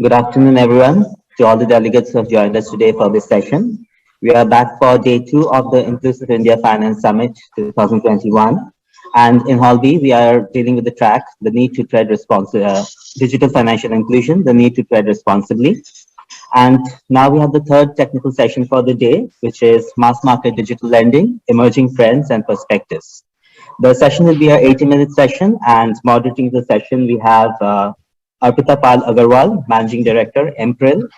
Good afternoon, everyone, to all the delegates who have joined us today for this session. We are back for day two of the Inclusive India Finance Summit 2021. And in Hall B, we are dealing with the track, the need to tread digital financial inclusion, the need to tread responsibly. And now we have the third technical session for the day, which is mass market digital lending, emerging trends and perspectives. The session will be an 80-minute session, and moderating the session, we have Arpita Pal Agarwal, Managing Director, Empril,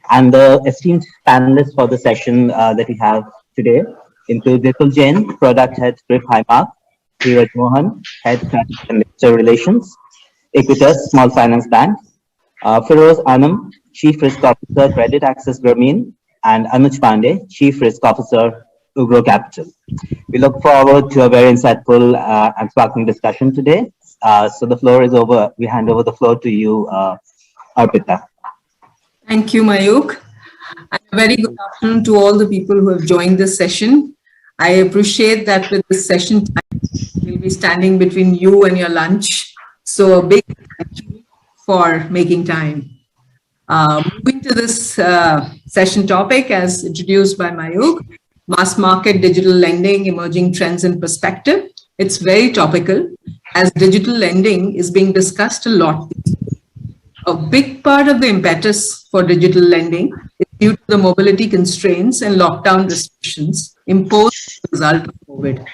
and the esteemed panelists for the session that we have today include Vipul Jain, Product Head, Griff Highmark, Dheeraj Mohan, Head Strategy and Investor Relations, Equitas, Small Finance Bank, Feroz Anam, Chief Risk Officer, Credit Access Grameen, and Anuj Pandey, Chief Risk Officer, Ugro Capital. We look forward to a very insightful and sparkling discussion today. So the floor is over. We hand over the floor to you, Arpita. Thank you, Mayuk. And a very good afternoon to all the people who have joined this session. I appreciate that with this session time, we'll be standing between you and your lunch. So a big thank you for making time. Moving to this session topic as introduced by Mayuk, mass market digital lending, emerging trends and perspective. It's very topical as digital lending is being discussed a lot. A big part of the impetus for digital lending is due to the mobility constraints and lockdown restrictions imposed as a result of COVID.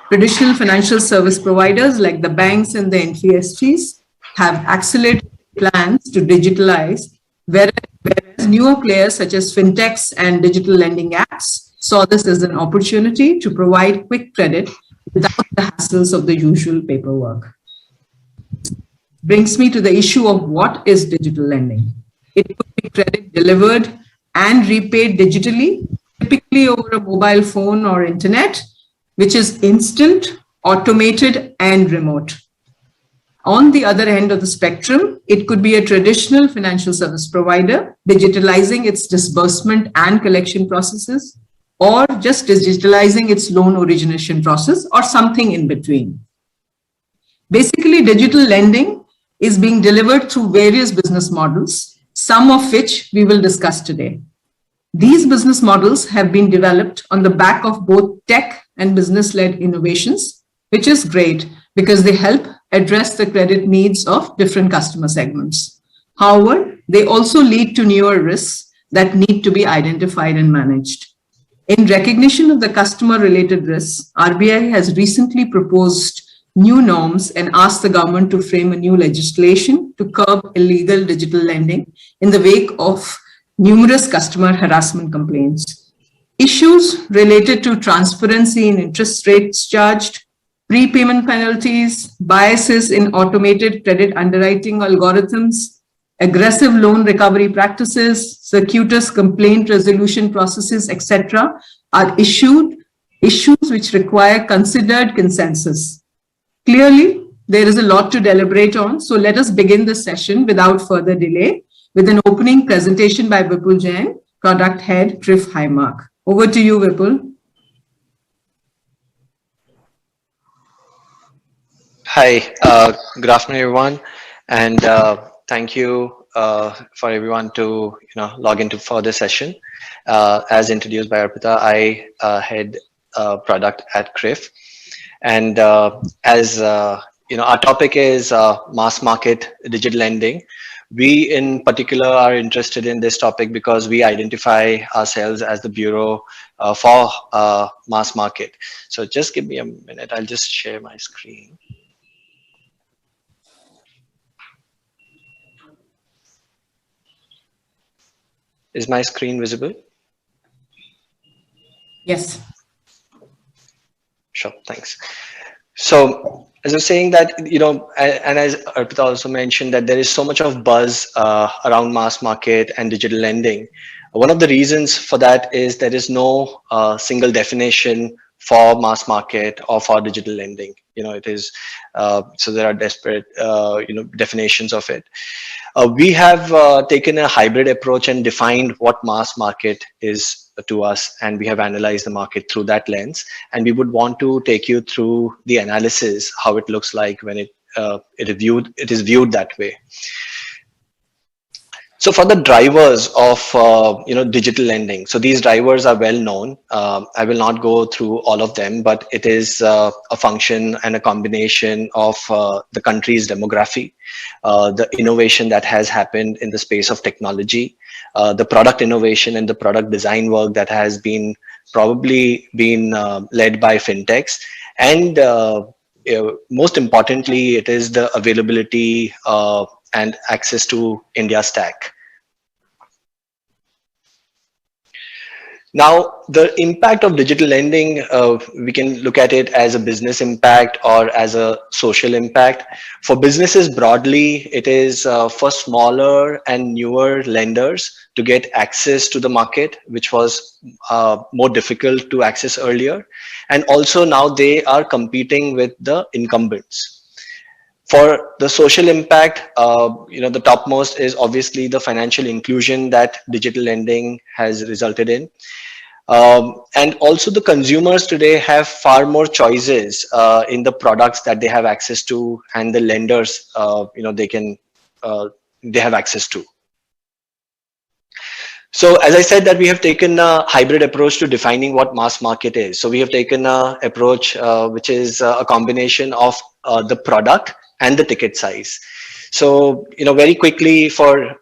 Traditional financial service providers like the banks and the NBFCs have accelerated plans to digitalize, whereas newer players such as fintechs and digital lending apps saw this as an opportunity to provide quick credit without the hassles of the usual paperwork. Brings me to the issue of what is digital lending. It could be credit delivered and repaid digitally, typically over a mobile phone or internet, which is instant, automated, and remote. On the other end of the spectrum, it could be a traditional financial service provider digitalizing its disbursement and collection processes, or just digitalizing its loan origination process, or something in between. Basically, digital lending is being delivered through various business models, some of which we will discuss today. These business models have been developed on the back of both tech and business-led innovations, which is great because they help address the credit needs of different customer segments. However, they also lead to newer risks that need to be identified and managed. In recognition of the customer-related risks, RBI has recently proposed new norms and asked the government to frame a new legislation to curb illegal digital lending in the wake of numerous customer harassment complaints. Issues related to transparency in interest rates charged, prepayment penalties, biases in automated credit underwriting algorithms, aggressive loan recovery practices, circuitous complaint resolution processes, etc., are issues which require considered consensus. Clearly, there is a lot to deliberate on, so let us begin the session without further delay with an opening presentation by Vipul Jain, Product Head, Griff Highmark. Over to you, Vipul. Hi, good afternoon, everyone, and thank you for everyone to log into for this session. As introduced by Arpita, I head product at Griff, and as our topic is mass market digital lending. We in particular are interested in this topic because we identify ourselves as the bureau for mass market. So just give me a minute. I'll just share my screen. Is my screen visible? Yes. Sure, thanks. So as I was saying that, and as Arpita also mentioned, that there is so much of buzz around mass market and digital lending. One of the reasons for that is there is no single definition for mass market or for digital lending. It is, so there are disparate, definitions of it. We have taken a hybrid approach and defined what mass market is to us, and we have analyzed the market through that lens. And we would want to take you through the analysis, how it looks like when it is viewed that way. So for the drivers of digital lending, so these drivers are well known. I will not go through all of them, but it is a function and a combination of the country's demography, the innovation that has happened in the space of technology, the product innovation and the product design work that has been probably been led by fintechs, and most importantly, it is the availability and access to India stack. Now, the impact of digital lending, we can look at it as a business impact or as a social impact. For businesses broadly, it is for smaller and newer lenders to get access to the market, which was more difficult to access earlier. And also now they are competing with the incumbents. For the social impact, the topmost is obviously the financial inclusion that digital lending has resulted in. And also the consumers today have far more choices in the products that they have access to, and the lenders, they have access to. So as I said that we have taken a hybrid approach to defining what mass market is. So we have taken an approach which is a combination of the product and the ticket size. So, very quickly for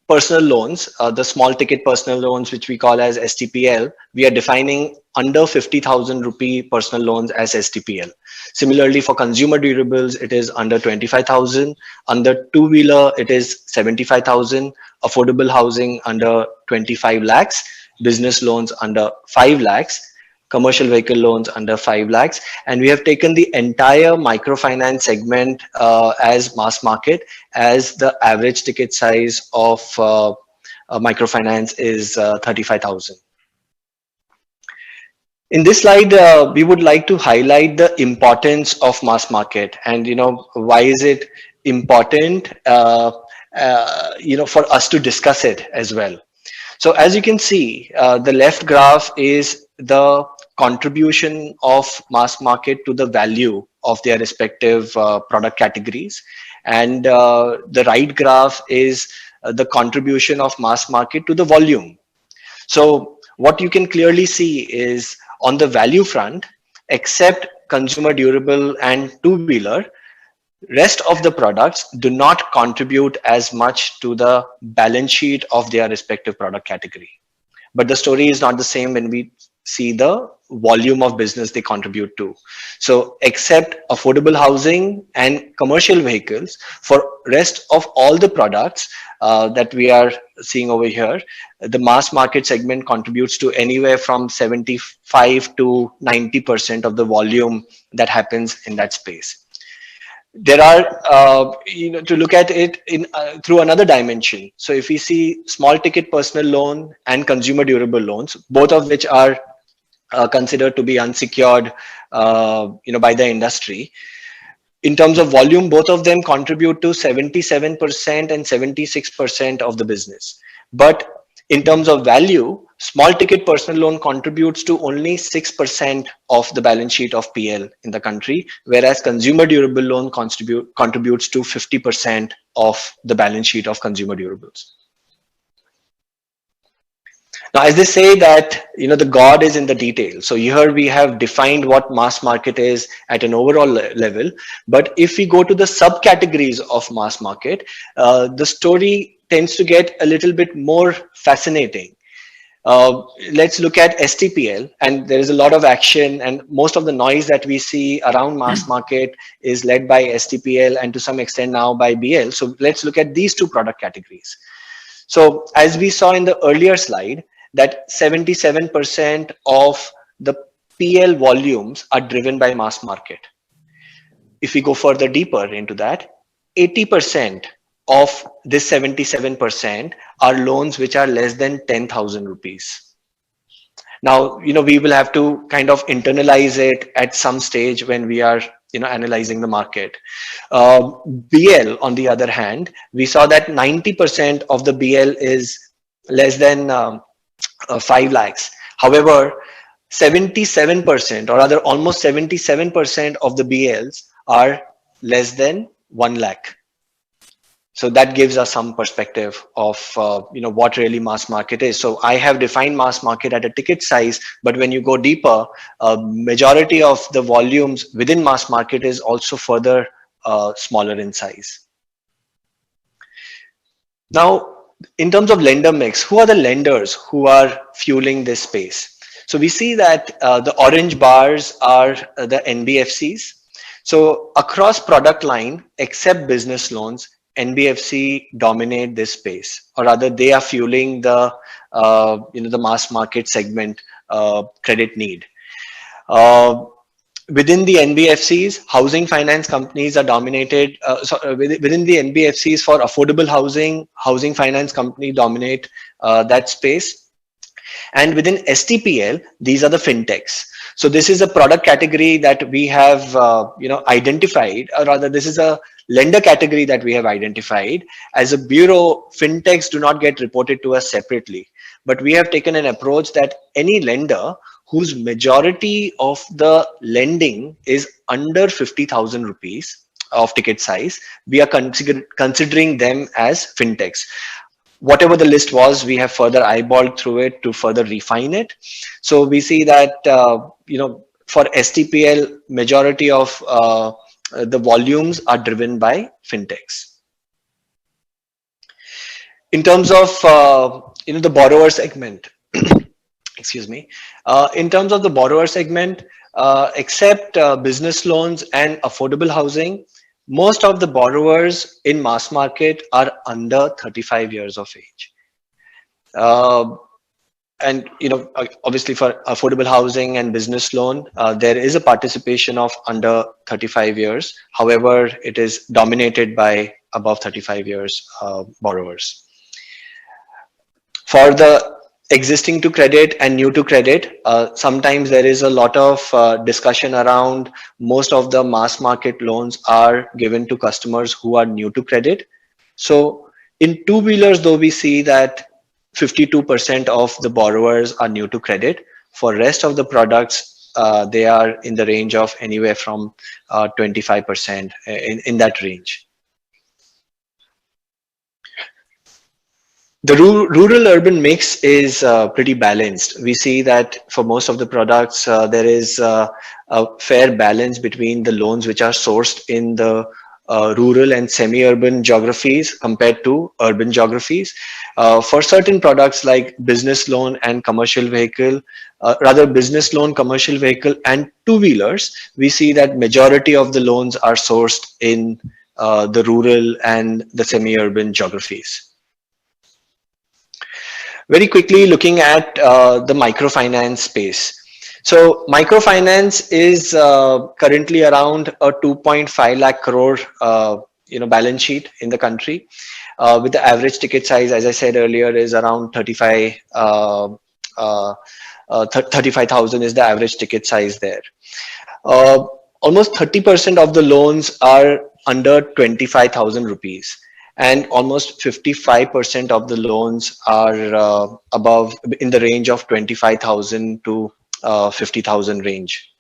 personal loans, the small ticket personal loans, which we call as STPL, we are defining under 50,000 rupee personal loans as STPL. Similarly, for consumer durables, it is under 25,000. Under two-wheeler, it is 75,000. Affordable housing under 25 lakhs. Business loans under 5 lakhs. Commercial vehicle loans under 5 lakhs. And we have taken the entire microfinance segment as mass market, as the average ticket size of microfinance is 35,000. In this slide, we would like to highlight the importance of mass market, and why is it important for us to discuss it as well. So as you can see, the left graph is the contribution of mass market to the value of their respective product categories, and the right graph is the contribution of mass market to the volume. So what you can clearly see is on the value front, except consumer durable and two-wheeler, rest of the products do not contribute as much to the balance sheet of their respective product category. But the story is not the same when we see the volume of business they contribute to. So except affordable housing and commercial vehicles, for rest of all the products that we are seeing over here, the mass market segment contributes to anywhere from 75 to 90% of the volume that happens in that space. There are, to look at it in through another dimension. So if we see small ticket personal loan and consumer durable loans, both of which are considered to be unsecured, by the industry. In terms of volume, both of them contribute to 77% and 76% of the business. But in terms of value, small ticket personal loan contributes to only 6% of the balance sheet of PL in the country, whereas consumer durable loan contributes to 50% of the balance sheet of consumer durables. Now, as they say that, the God is in the detail. So here we have defined what mass market is at an overall level. But if we go to the subcategories of mass market, the story tends to get a little bit more fascinating. Let's look at STPL, and there is a lot of action, and most of the noise that we see around mass market is led by STPL and to some extent now by BL. So let's look at these two product categories. So as we saw in the earlier slide, that 77% of the PL volumes are driven by mass market. If we go further deeper into that, 80% of this 77% are loans which are less than 10,000 rupees. Now, we will have to kind of internalize it at some stage when we are, analyzing the market. BL, on the other hand, we saw that 90% of the BL is less than 5 lakhs. However, 77%, or rather almost 77% of the BLs are less than 1 lakh. So that gives us some perspective of what really mass market is. So I have defined mass market at a ticket size, but when you go deeper, majority of the volumes within mass market is also further smaller in size. Now, in terms of lender mix, who are the lenders who are fueling this space? So we see that the orange bars are the NBFCs. So across product line, except business loans, NBFC dominate this space, or rather, they are fueling the the mass market segment credit need. Within the NBFCs, housing finance companies are dominated. Within the NBFCs for affordable housing, housing finance company dominate that space. And within STPL, these are the fintechs. So this is a product category that we have, identified, or rather, this is a lender category that we have identified. As a bureau, fintechs do not get reported to us separately, but we have taken an approach that any lender whose majority of the lending is under 50,000 rupees of ticket size, we are considering them as fintechs. Whatever the list was, we have further eyeballed through it to further refine it. So we see that, for STPL, majority of the volumes are driven by fintechs. In terms of, the borrower segment, excuse me, in terms of the borrower segment, except business loans and affordable housing, most of the borrowers in mass market are under 35 years of age. And, obviously for affordable housing and business loan, there is a participation of under 35 years. However, it is dominated by above 35 years borrowers. For the existing to credit and new to credit, sometimes there is a lot of discussion around most of the mass market loans are given to customers who are new to credit. So in two-wheelers, though, we see that 52% of the borrowers are new to credit. For rest of the products, they are in the range of anywhere from 25% in that range. The rural-urban mix is pretty balanced. We see that for most of the products, there is a fair balance between the loans which are sourced in the rural and semi-urban geographies compared to urban geographies. For certain products like business loan and commercial vehicle, rather business loan, commercial vehicle and two-wheelers, we see that majority of the loans are sourced in the rural and the semi-urban geographies. Very quickly looking at the microfinance space. So microfinance is currently around a 2.5 lakh crore balance sheet in the country, with the average ticket size, as I said earlier, is around 35,000 is the average ticket size there. Almost 30% of the loans are under 25,000 rupees. And almost 55% of the loans are above, in the range of 25,000 to 50,000 range.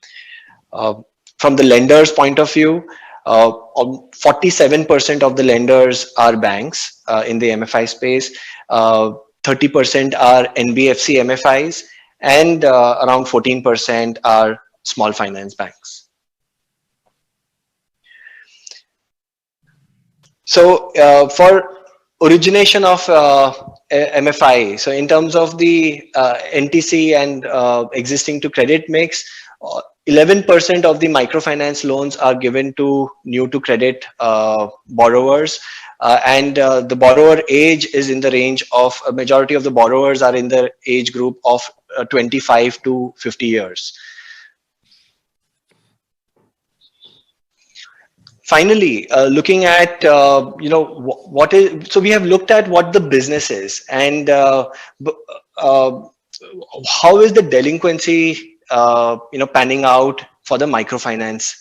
From the lender's point of view, 47% of the lenders are banks in the MFI space, 30% are NBFC MFIs, and around 14% are small finance banks. So for origination of MFI, so in terms of the NTC and existing to credit mix, 11% of the microfinance loans are given to new to credit borrowers, and the borrower age is in the range of, a majority of the borrowers are in the age group of 25 to 50 years. Finally, looking at, what is, so we have looked at what the business is and how is the delinquency, panning out for the microfinance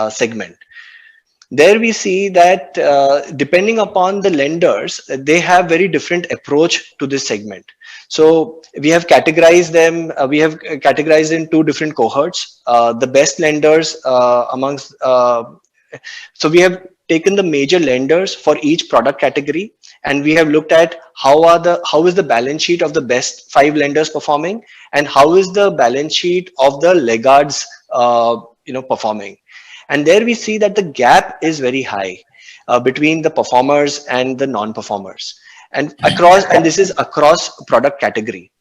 segment. There we see that depending upon the lenders, they have very different approach to this segment. So we have categorized them, categorized in two different cohorts. The best lenders amongst, so we have taken the major lenders for each product category, and we have looked at how is the balance sheet of the best 5 lenders performing, and how is the balance sheet of the laggards performing. And there we see that the gap is very high between the performers and the non-performers, and this is across product category.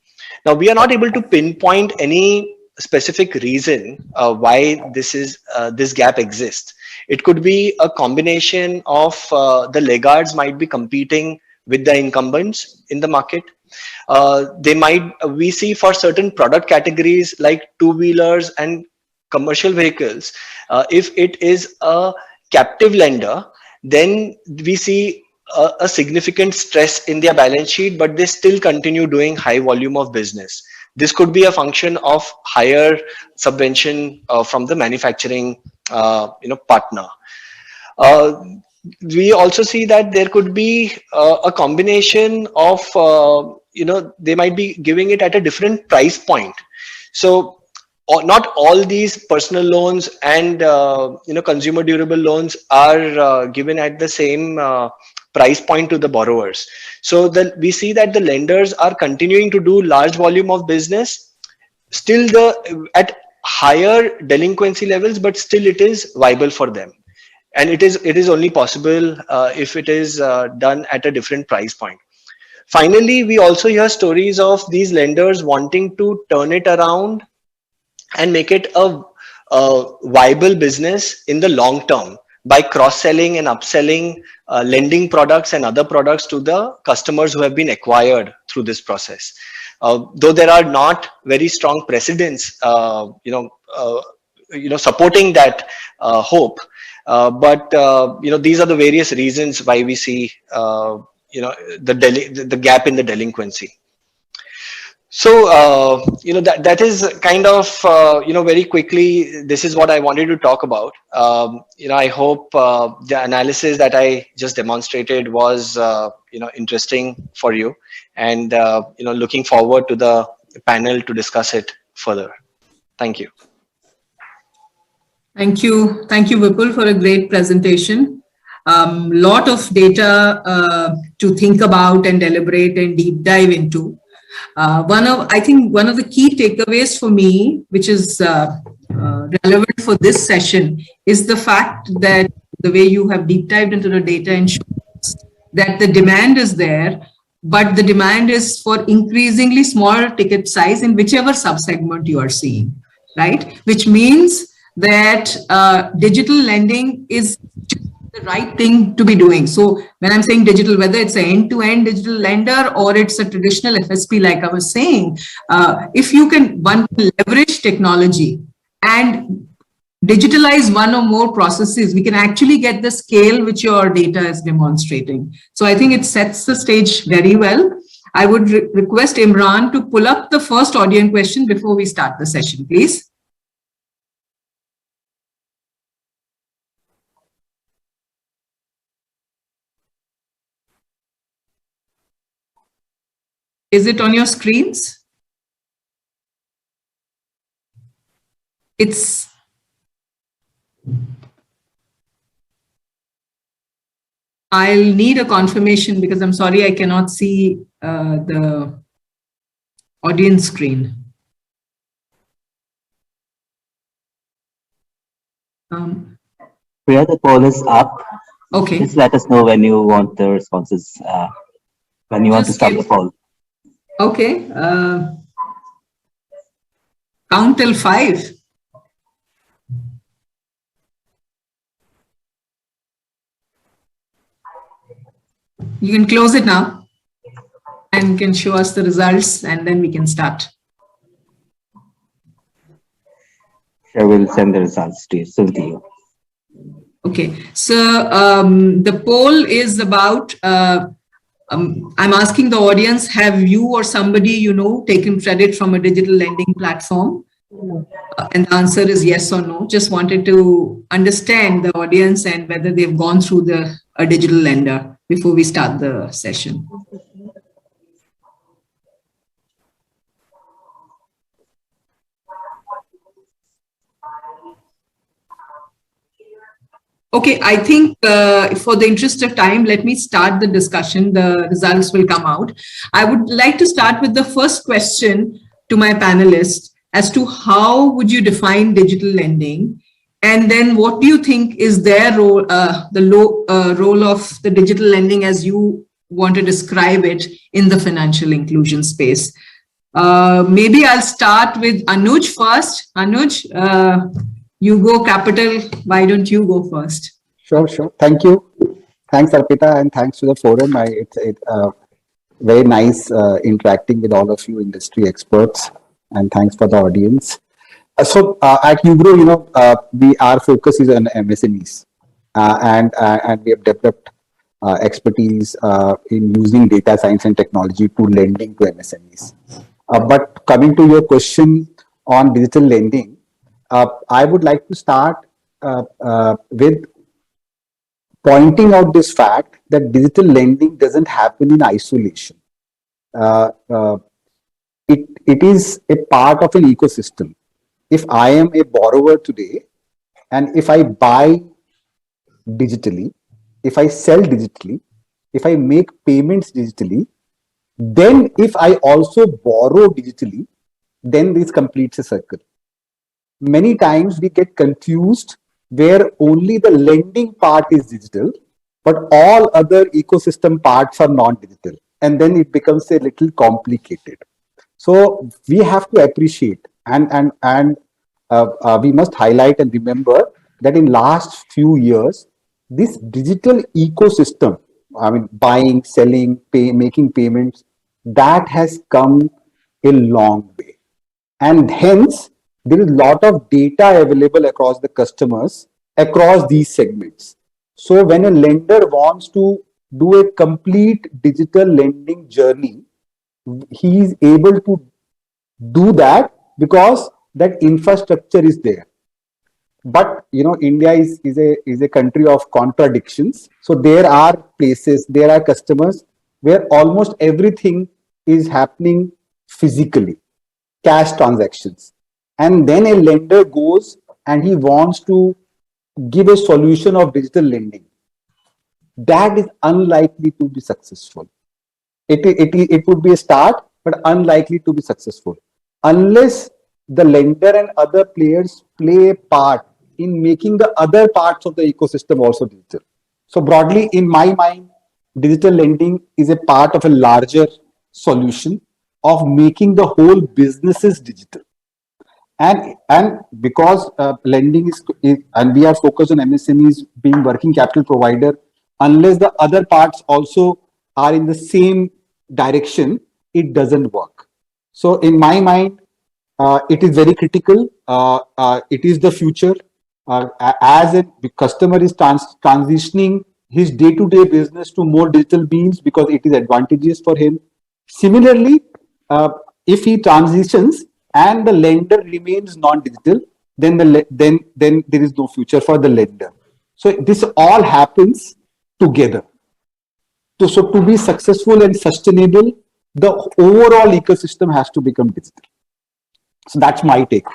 Now, we are not able to pinpoint any specific reason why this gap exists. It could be a combination of the laggards might be competing with the incumbents in the market. We see for certain product categories like two-wheelers and commercial vehicles, if it is a captive lender, then we see a significant stress in their balance sheet, but they still continue doing high volume of business. This could be a function of higher subvention from the manufacturing partner. We also see that there could be a combination of they might be giving it at a different price point. So not all these personal loans and consumer durable loans are given at the same price point to the borrowers. So we see that the lenders are continuing to do large volume of business, still at higher delinquency levels, but still it is viable for them. And it is only possible if it is done at a different price point. Finally, we also hear stories of these lenders wanting to turn it around and make it a viable business in the long term by cross-selling and upselling lending products and other products to the customers who have been acquired through this process. Though there are not very strong precedents, supporting that hope, but these are the various reasons why we see the gap in the delinquency. So, that is kind of, very quickly, this is what I wanted to talk about. I hope the analysis that I just demonstrated was, interesting for you, and, looking forward to the panel to discuss it further. Thank you. Thank you. Thank you, Vipul, for a great presentation. Lot of data to think about and deliberate and deep dive into. I think one of the key takeaways for me, which is relevant for this session, is the fact that the way you have deep dived into the data ensures that the demand is there, but the demand is for increasingly smaller ticket size in whichever subsegment you are seeing, right? Which means that digital lending is the right thing to be doing. So when I'm saying digital, whether it's an end-to-end digital lender or it's a traditional FSP, like I was saying, if you can leverage technology and digitalize one or more processes, we can actually get the scale which your data is demonstrating. So I think it sets the stage very well. I would request Imran to pull up the first audience question before we start the session, please. Is it on your screens? I'll need a confirmation because I'm sorry, I cannot see the audience screen. Priya, the poll is up. Okay. Just let us know when you want the responses, when you want to start the poll. Okay. Count till 5. You can close it now and you can show us the results and then we can start. Sure, we'll send the results to you soon to you. Okay, so the poll is about, I'm asking the audience, have you or somebody you know taken credit from a digital lending platform? And the answer is yes or no. Just wanted to understand the audience and whether they've gone through a digital lender before we start the session. Okay, I think for the interest of time, let me start the discussion. The results will come out. I would like to start with the first question to my panelists as to how would you define digital lending? And then what do you think is their role, role of the digital lending as you want to describe it in the financial inclusion space? Maybe I'll start with Anuj first. Anuj, you go capital. Why don't you go first? Sure. Thank you. Thanks, Arpita, and thanks to the forum. It's very nice interacting with all of you industry experts, and thanks for the audience. So at Ugro, our focus is on MSMEs, and we have developed expertise in using data science and technology to lending to MSMEs. But coming to your question on digital lending, I would like to start with pointing out this fact that digital lending doesn't happen in isolation. It is a part of an ecosystem. If I am a borrower today, and if I buy digitally, if I sell digitally, if I make payments digitally, then if I also borrow digitally, then this completes a circle. Many times we get confused where only the lending part is digital, but all other ecosystem parts are non-digital. And then it becomes a little complicated. So we have to appreciate and we must highlight and remember that in last few years, this digital ecosystem, I mean, buying, selling, making payments, that has come a long way. And hence, there is a lot of data available across the customers, across these segments. So when a lender wants to do a complete digital lending journey, he is able to do that because that infrastructure is there. But India is a country of contradictions. So there are places, there are customers where almost everything is happening physically, cash transactions. And then a lender goes and he wants to give a solution of digital lending. That is unlikely to be successful. It would be a start, but unlikely to be successful unless the lender and other players play a part in making the other parts of the ecosystem also digital. So broadly, in my mind, digital lending is a part of a larger solution of making the whole businesses digital. And because lending is and we are focused on MSMEs being working capital provider, unless the other parts also are in the same direction, it doesn't work. So in my mind, it is very critical. It is the future. As a customer is transitioning his day-to-day business to more digital means because it is advantageous for him. Similarly, if he transitions and the lender remains non-digital, then there is no future for the lender. So this all happens together. So to be successful and sustainable, the overall ecosystem has to become digital. So that's my take.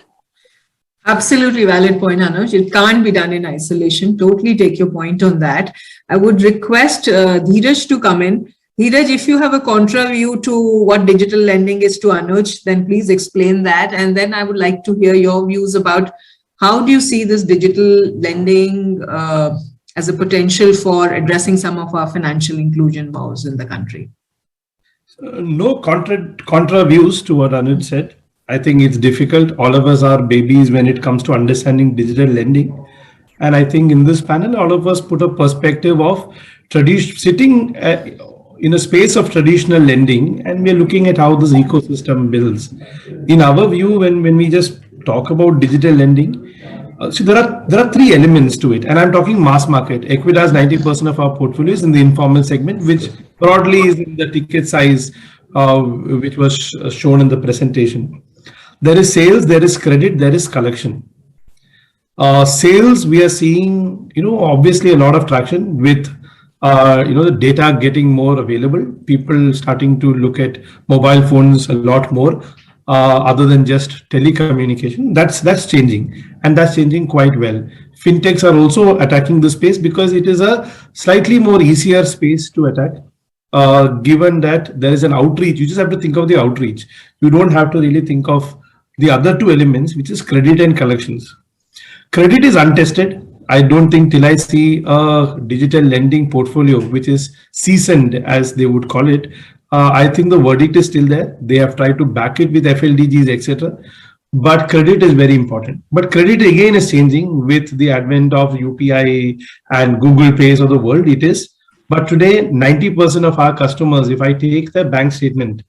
Absolutely valid point, Anuj. It can't be done in isolation. Totally take your point on that. I would request Dheeraj to come in. Dheeraj, if you have a contra view to what digital lending is to Anuj, then please explain that. And then I would like to hear your views about how do you see this digital lending as a potential for addressing some of our financial inclusion woes in the country? No contra views to what Anuj said. I think it's difficult. All of us are babies when it comes to understanding digital lending. And I think in this panel, all of us put a perspective of sitting in a space of traditional lending, and we're looking at how this ecosystem builds. In our view, when we just talk about digital lending, so there are three elements to it. And I'm talking mass market. Equitas 90% of our portfolio is in the informal segment, which broadly is in the ticket size, which was shown in the presentation. There is sales, there is credit, there is collection. Sales, we are seeing, obviously a lot of traction with, the data getting more available. People starting to look at mobile phones a lot more, other than just telecommunication. That's changing, and that's changing quite well. fintechs are also attacking the space because it is a slightly more easier space to attack. Given that there is an outreach, you just have to think of the outreach. You don't have to really think of the other two elements, which is credit and collections. Credit is untested. I don't think till I see a digital lending portfolio, which is seasoned, as they would call it, I think the verdict is still there. They have tried to back it with FLDGs, etc. But credit is very important. But credit again is changing with the advent of UPI and Google Pays of the world. It is. But today, 90% of our customers, if I take their bank statement,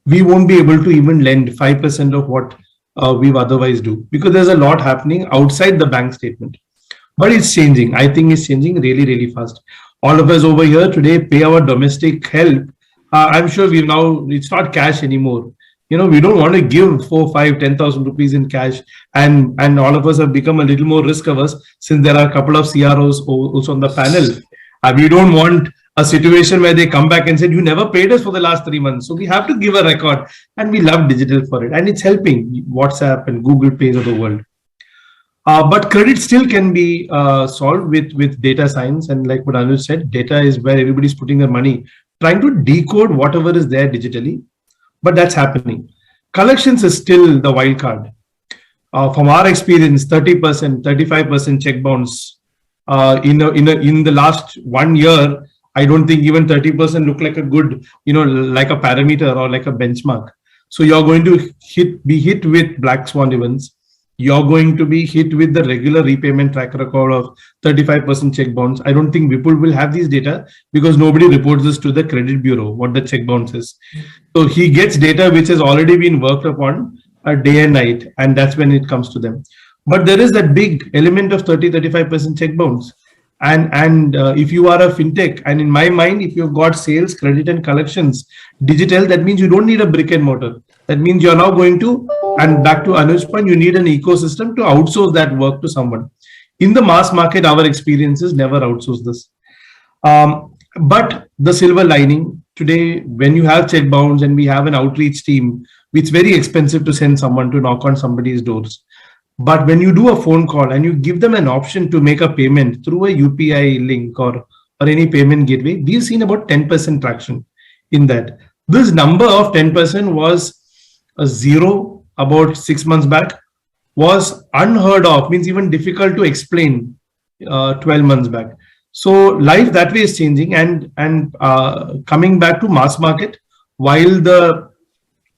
we won't be able to even lend 5% of what we otherwise do, because there's a lot happening outside the bank statement. But it's changing. I think it's changing really, really fast. All of us over here today pay our domestic help. I'm sure we now, it's not cash anymore. You know, we don't want to give 4, 5, 10,000 rupees in cash. And all of us have become a little more risk averse since there are a couple of CROs also on the panel. We don't want a situation where they come back and said, you never paid us for the last 3 months. So we have to give a record, and we love digital for it. And it's helping WhatsApp and Google Pays of the world. But credit still can be solved with data science. And like what Anuj said, data is where everybody's putting their money, trying to decode whatever is there digitally. But that's happening. Collections is still the wild card. From our experience, 30%, 35% check bounce. In the last 1 year, I don't think even 30% look like a good, like a parameter or like a benchmark. So you're going to be hit with black swan events. You're going to be hit with the regular repayment track record of 35% check bounce. I don't think Vipul will have these data because nobody reports this to the credit bureau, what the check bounce is. So he gets data which has already been worked upon day and night, and that's when it comes to them. But there is that big element of 30-35% check bounce. And if you are a fintech, and in my mind, if you've got sales, credit and collections digital, that means you don't need a brick and mortar. That means you're now going to, and back to Anuj's point, you need an ecosystem to outsource that work to someone. In the mass market, our experiences never outsource this. But the silver lining today, when you have check bounce and we have an outreach team, it's very expensive to send someone to knock on somebody's doors. But when you do a phone call and you give them an option to make a payment through a UPI link or any payment gateway, we've seen about 10% traction in that. This number of 10% was a zero about 6 months back, was unheard of, means even difficult to explain 12 months back. So life that way is changing, and coming back to mass market, while the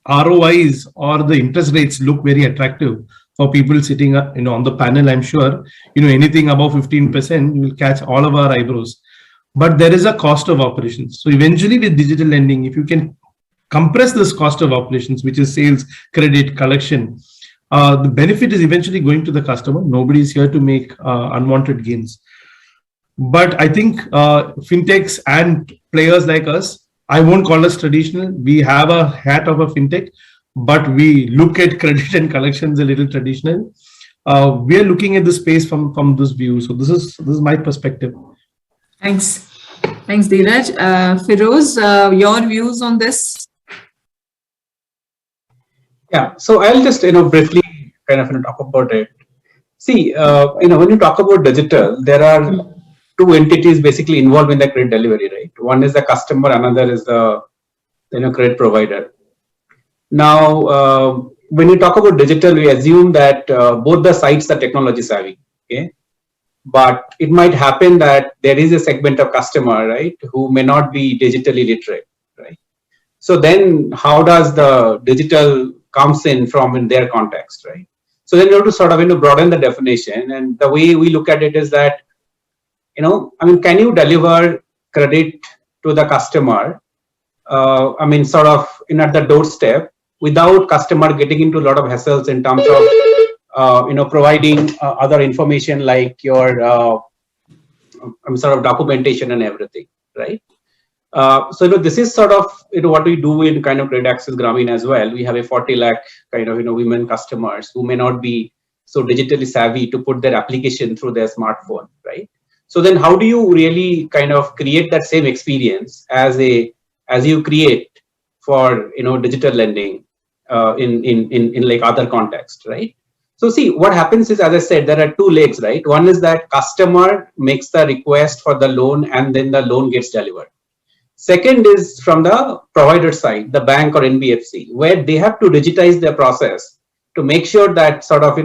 ROIs or the interest rates look very attractive for people sitting on the panel, I'm sure anything above 15% will catch all of our eyebrows. But there is a cost of operations. So eventually with digital lending, if you can compress this cost of operations, which is sales, credit, collection, the benefit is eventually going to the customer. Nobody is here to make unwanted gains. But I think fintechs and players like us, I won't call us traditional. We have a hat of a fintech, but we look at credit and collections a little traditional. We are looking at the space from this view. So this is my perspective. Thanks, Dheeraj. Feroz, your views on this? Yeah, so I'll just briefly kind of talk about it. See, when you talk about digital, there are two entities basically involved in the credit delivery, right? One is the customer, another is the credit provider. Now, when you talk about digital, we assume that both the sides are technology savvy, okay? But it might happen that there is a segment of customer, right, who may not be digitally literate, right? So then how does the digital comes in from in their context, right? So then you have to sort of broaden the definition, and the way we look at it is that can you deliver credit to the customer sort of at the doorstep without customer getting into a lot of hassles in terms of providing other information like your sort of documentation and everything, right? So this is sort of what we do in kind of Credit Access Grameen as well. We have a 40 lakh kind of women customers who may not be so digitally savvy to put their application through their smartphone, right? So then how do you really kind of create that same experience as you create for digital lending in like other context, right? So see, what happens is, as I said, there are two legs, right? One is that customer makes the request for the loan and then the loan gets delivered. Second is from the provider side, the bank or NBFC, where they have to digitize their process to make sure that sort of,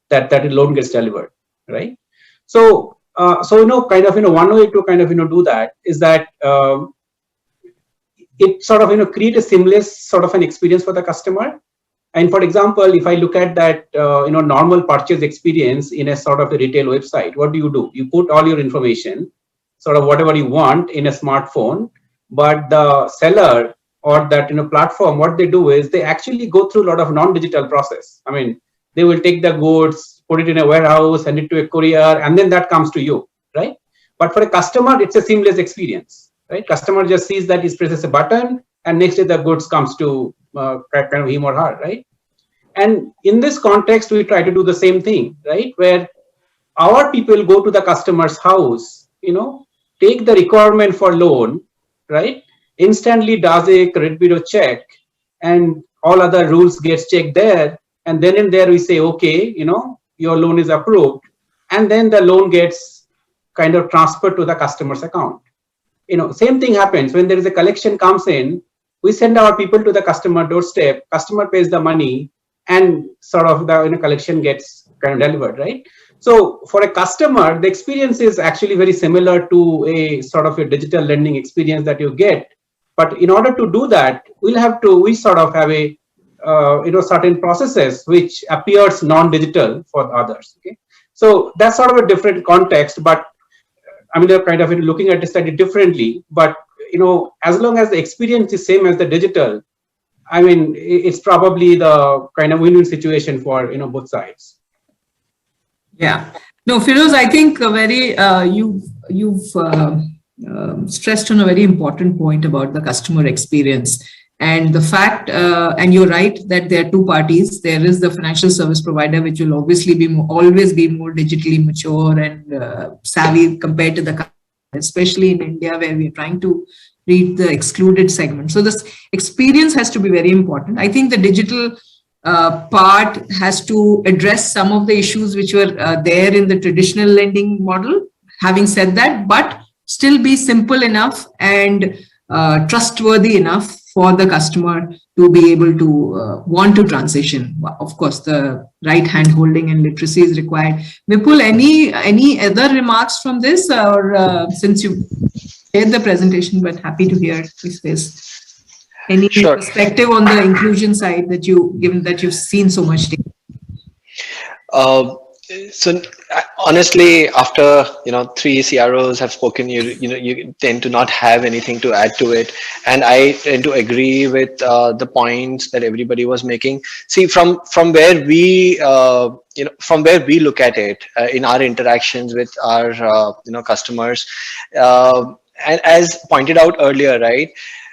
that loan gets delivered, right? So, kind of, one way to kind of, do that is that it sort of, create a seamless sort of an experience for the customer. And for example, if I look at that, normal purchase experience in a sort of a retail website, what do? You put all your information, sort of whatever you want in a smartphone, but the seller or that, platform, what they do is they actually go through a lot of non-digital process. I mean, they will take the goods, put it in a warehouse, send it to a courier, and then that comes to you, right? But for a customer, it's a seamless experience, right? Customer just sees that he presses a button, and next day the goods comes to kind of him or her, right? And in this context, we try to do the same thing, right? Where our people go to the customer's house, take the requirement for loan, right? Instantly does a credit bureau check, and all other rules gets checked there. And then in there we say, okay, your loan is approved, and then the loan gets kind of transferred to the customer's account. Same thing happens when there is a collection comes in. We send our people to the customer doorstep. Customer pays the money, and sort of the collection gets kind of delivered, right? So for a customer, the experience is actually very similar to a sort of a digital lending experience that you get. But in order to do that, we sort of have a certain processes which appears non-digital for others. Okay, so that's sort of a different context, but I mean, they're kind of looking at it slightly differently. But as long as the experience is same as the digital, I mean, it's probably the kind of win-win situation for both sides. Yeah. No, Firoz, I think you've stressed on a very important point about the customer experience. And the fact, and you're right, that there are two parties. There is the financial service provider, which will obviously always be more digitally mature and savvy compared to the customer, especially in India, where we're trying to reach the excluded segment. So this experience has to be very important. I think the digital part has to address some of the issues which were there in the traditional lending model. Having said that, but still be simple enough and trustworthy enough for the customer to be able to want to transition. Of course, the right hand holding and literacy is required. Vipul, any other remarks from this, or since you shared the presentation, but happy to hear this. Any perspective on the inclusion side that you've seen so much data? So honestly, after 3 CROs have spoken, you tend to not have anything to add to it, and I tend to agree with the points that everybody was making. See, from where we from where we look at it in our interactions with our customers, and as pointed out earlier, right?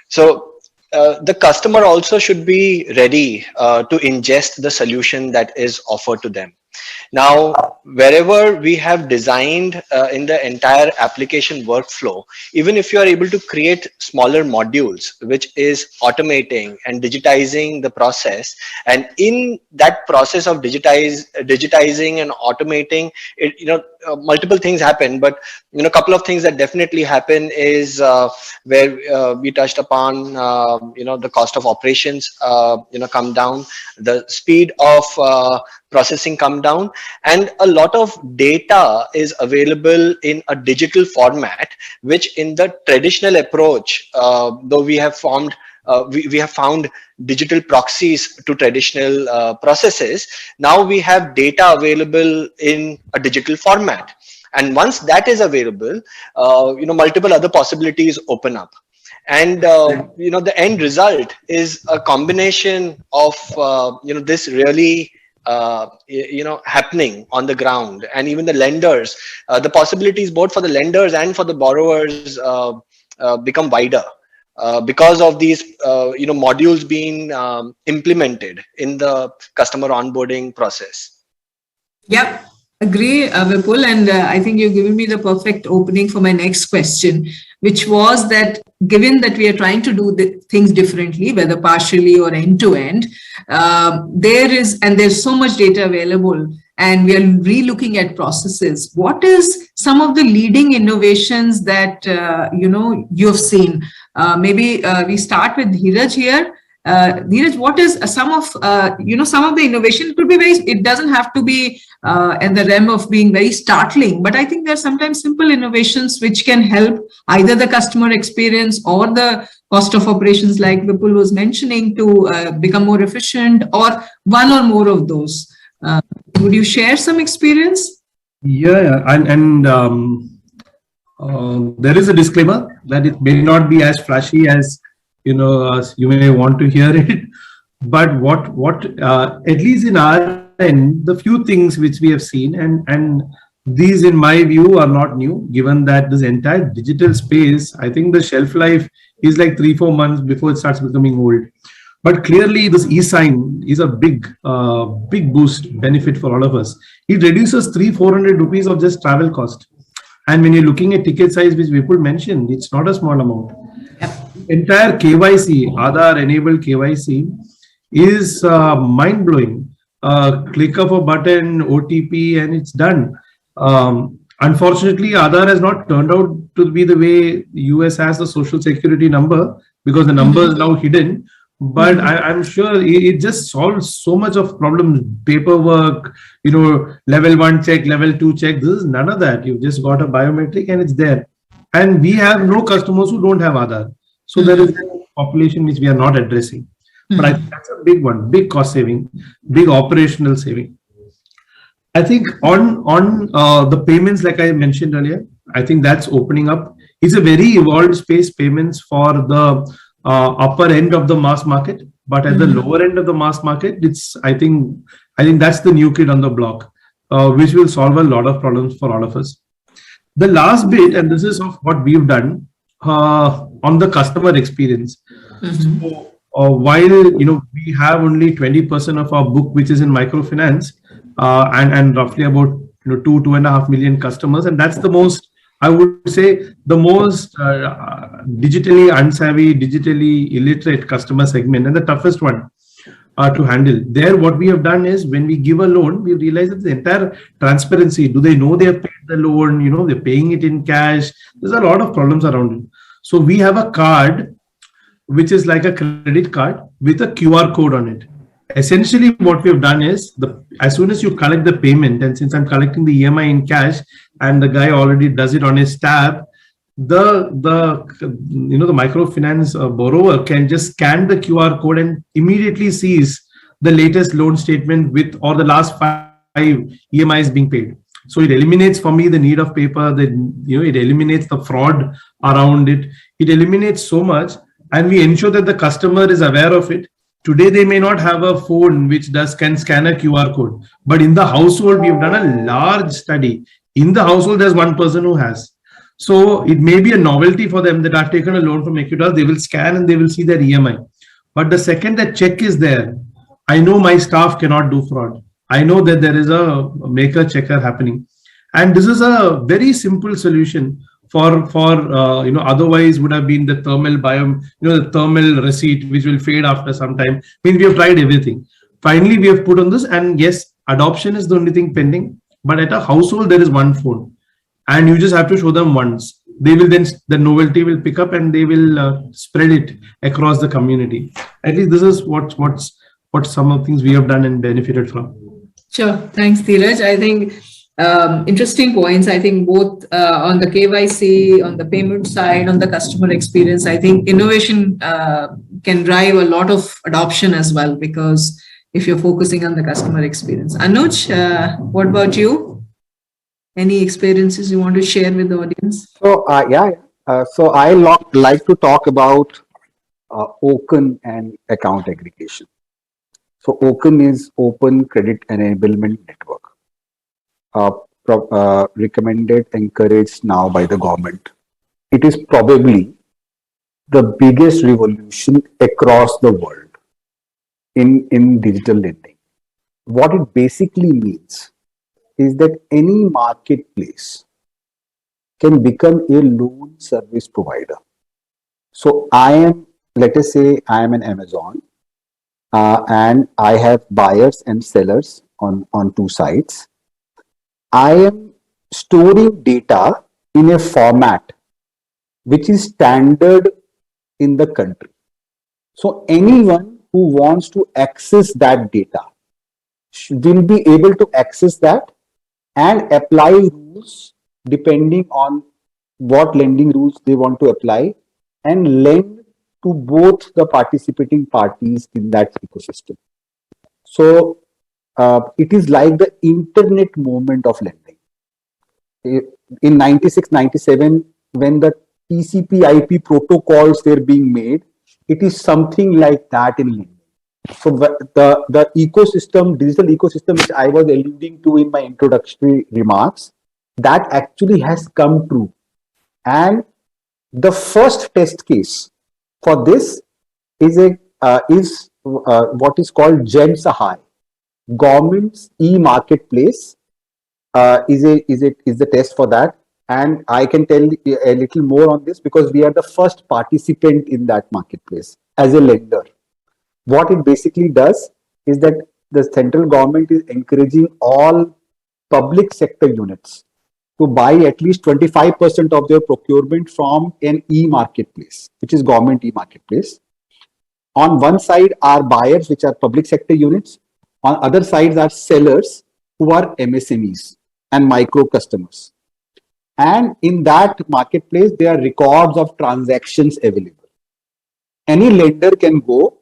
So the customer also should be ready to ingest the solution that is offered to them. Now, wherever we have designed in the entire application workflow, even if you are able to create smaller modules, which is automating and digitizing the process, and in that process of digitizing and automating it, multiple things happen, but a couple of things that definitely happen is where we touched upon the cost of operations come down, the speed of processing come down, and a lot of data is available in a digital format, which in the traditional approach, though we have found digital proxies to traditional processes, now we have data available in a digital format. And once that is available, multiple other possibilities open up. And the end result is a combination of this really happening on the ground, and even the lenders, the possibilities both for the lenders and for the borrowers become wider because of these modules being implemented in the customer onboarding process. Yep. Agree, Vipul, and I think you've given me the perfect opening for my next question, which was that given that we are trying to do the things differently, whether partially or end to end, there's so much data available, and we are re-looking at processes. What is some of the leading innovations that you've seen? Maybe we start with Dheeraj here. Dheeraj, what is some of the innovation? It could be it doesn't have to be in the realm of being very startling, but I think there are sometimes simple innovations which can help either the customer experience or the cost of operations, like Vipul was mentioning, to become more efficient, or one or more of those. Would you share some experience? Yeah, and there is a disclaimer that it may not be as flashy as you may want to hear it, but what at least in our end, the few things which we have seen, and these in my view are not new, given that this entire digital space, I think the shelf life is like 3-4 months before it starts becoming old. But clearly this e-sign is a big boost benefit for all of us. It reduces 300-400 rupees of just travel cost, and when you're looking at ticket size, which Vipul mentioned, it's not a small amount. Entire KYC, Aadhaar enabled KYC, is mind-blowing. Click of a button, OTP, and it's done. Unfortunately, Aadhaar has not turned out to be the way US has the social security number, because the number is now hidden. But I'm sure it just solves so much of problems, paperwork, level 1 check, level 2 check. This is none of that. You've just got a biometric and it's there. And we have no customers who don't have Aadhaar. So there is a population which we are not addressing. But I think that's a big one, big cost saving, big operational saving. I think on the payments, like I mentioned earlier, I think that's opening up. It's a very evolved space, payments, for the upper end of the mass market, but at the lower end of the mass market, I think that's the new kid on the block, which will solve a lot of problems for all of us. The last bit, and this is of what we've done on the customer experience. So, while we have only 20% of our book which is in microfinance, and roughly about 2.5 million customers, and that's the most, I would say, the most digitally unsavvy, digitally illiterate customer segment, and the toughest one to handle. There, what we have done is, when we give a loan, we realize that the entire transparency. Do they know they have paid the loan? They're paying it in cash. There's a lot of problems around it. So we have a card which is like a credit card with a QR code on it. Essentially, what we have done is, as soon as you collect the payment, and since I'm collecting the EMI in cash, and the guy already does it on his tab, the microfinance borrower can just scan the QR code and immediately sees the latest loan statement with, or the last 5 EMIs being paid. So it eliminates for me the need of paper. It eliminates the fraud around it. It eliminates so much, and we ensure that the customer is aware of it. Today, they may not have a phone which can scan a QR code, but in the household, we've done a large study. In the household, there's one person who has. So it may be a novelty for them that I've taken a loan from Equitas. They will scan and they will see their EMI. But the second that check is there, I know my staff cannot do fraud. I know that there is a maker checker happening. And this is a very simple solution for otherwise would have been the thermal the thermal receipt, which will fade after some time. We have tried everything. Finally, we have put on this, and yes, adoption is the only thing pending. But at a household, there is one phone, and you just have to show them once. They will then, the novelty will pick up, and they will spread it across the community. At least this is what some of the things we have done and benefited from. Sure. Thanks, Dheeraj. I think interesting points. I think both on the KYC, on the payment side, on the customer experience, I think innovation can drive a lot of adoption as well, because if you're focusing on the customer experience. Anuj, what about you? Any experiences you want to share with the audience? So so I like to talk about OCEN and account aggregation. So OCEN is Open Credit Enablement Network. Recommended, encouraged now by the government. It is probably the biggest revolution across the world in digital lending. What it basically means is that any marketplace can become a loan service provider. So let us say I am an Amazon, and I have buyers and sellers on two sides. I am storing data in a format which is standard in the country. So anyone who wants to access that data will be able to access that and apply rules depending on what lending rules they want to apply, and lend to both the participating parties in that ecosystem. So it is like the internet movement of lending. In 96, 97, when the TCP/IP protocols were being made, it is something like that in lending. So the ecosystem, digital ecosystem, which I was alluding to in my introductory remarks, that actually has come true. And the first test case for this is what is called Jan Sahay. Government's e-marketplace is the test for that. And I can tell you a little more on this because we are the first participant in that marketplace as a lender. What it basically does is that the central government is encouraging all public sector units to buy at least 25% of their procurement from an e-marketplace, which is government e-marketplace. On one side are buyers, which are public sector units. On other sides are sellers, who are MSMEs and micro customers. And in that marketplace, there are records of transactions available. Any lender can go,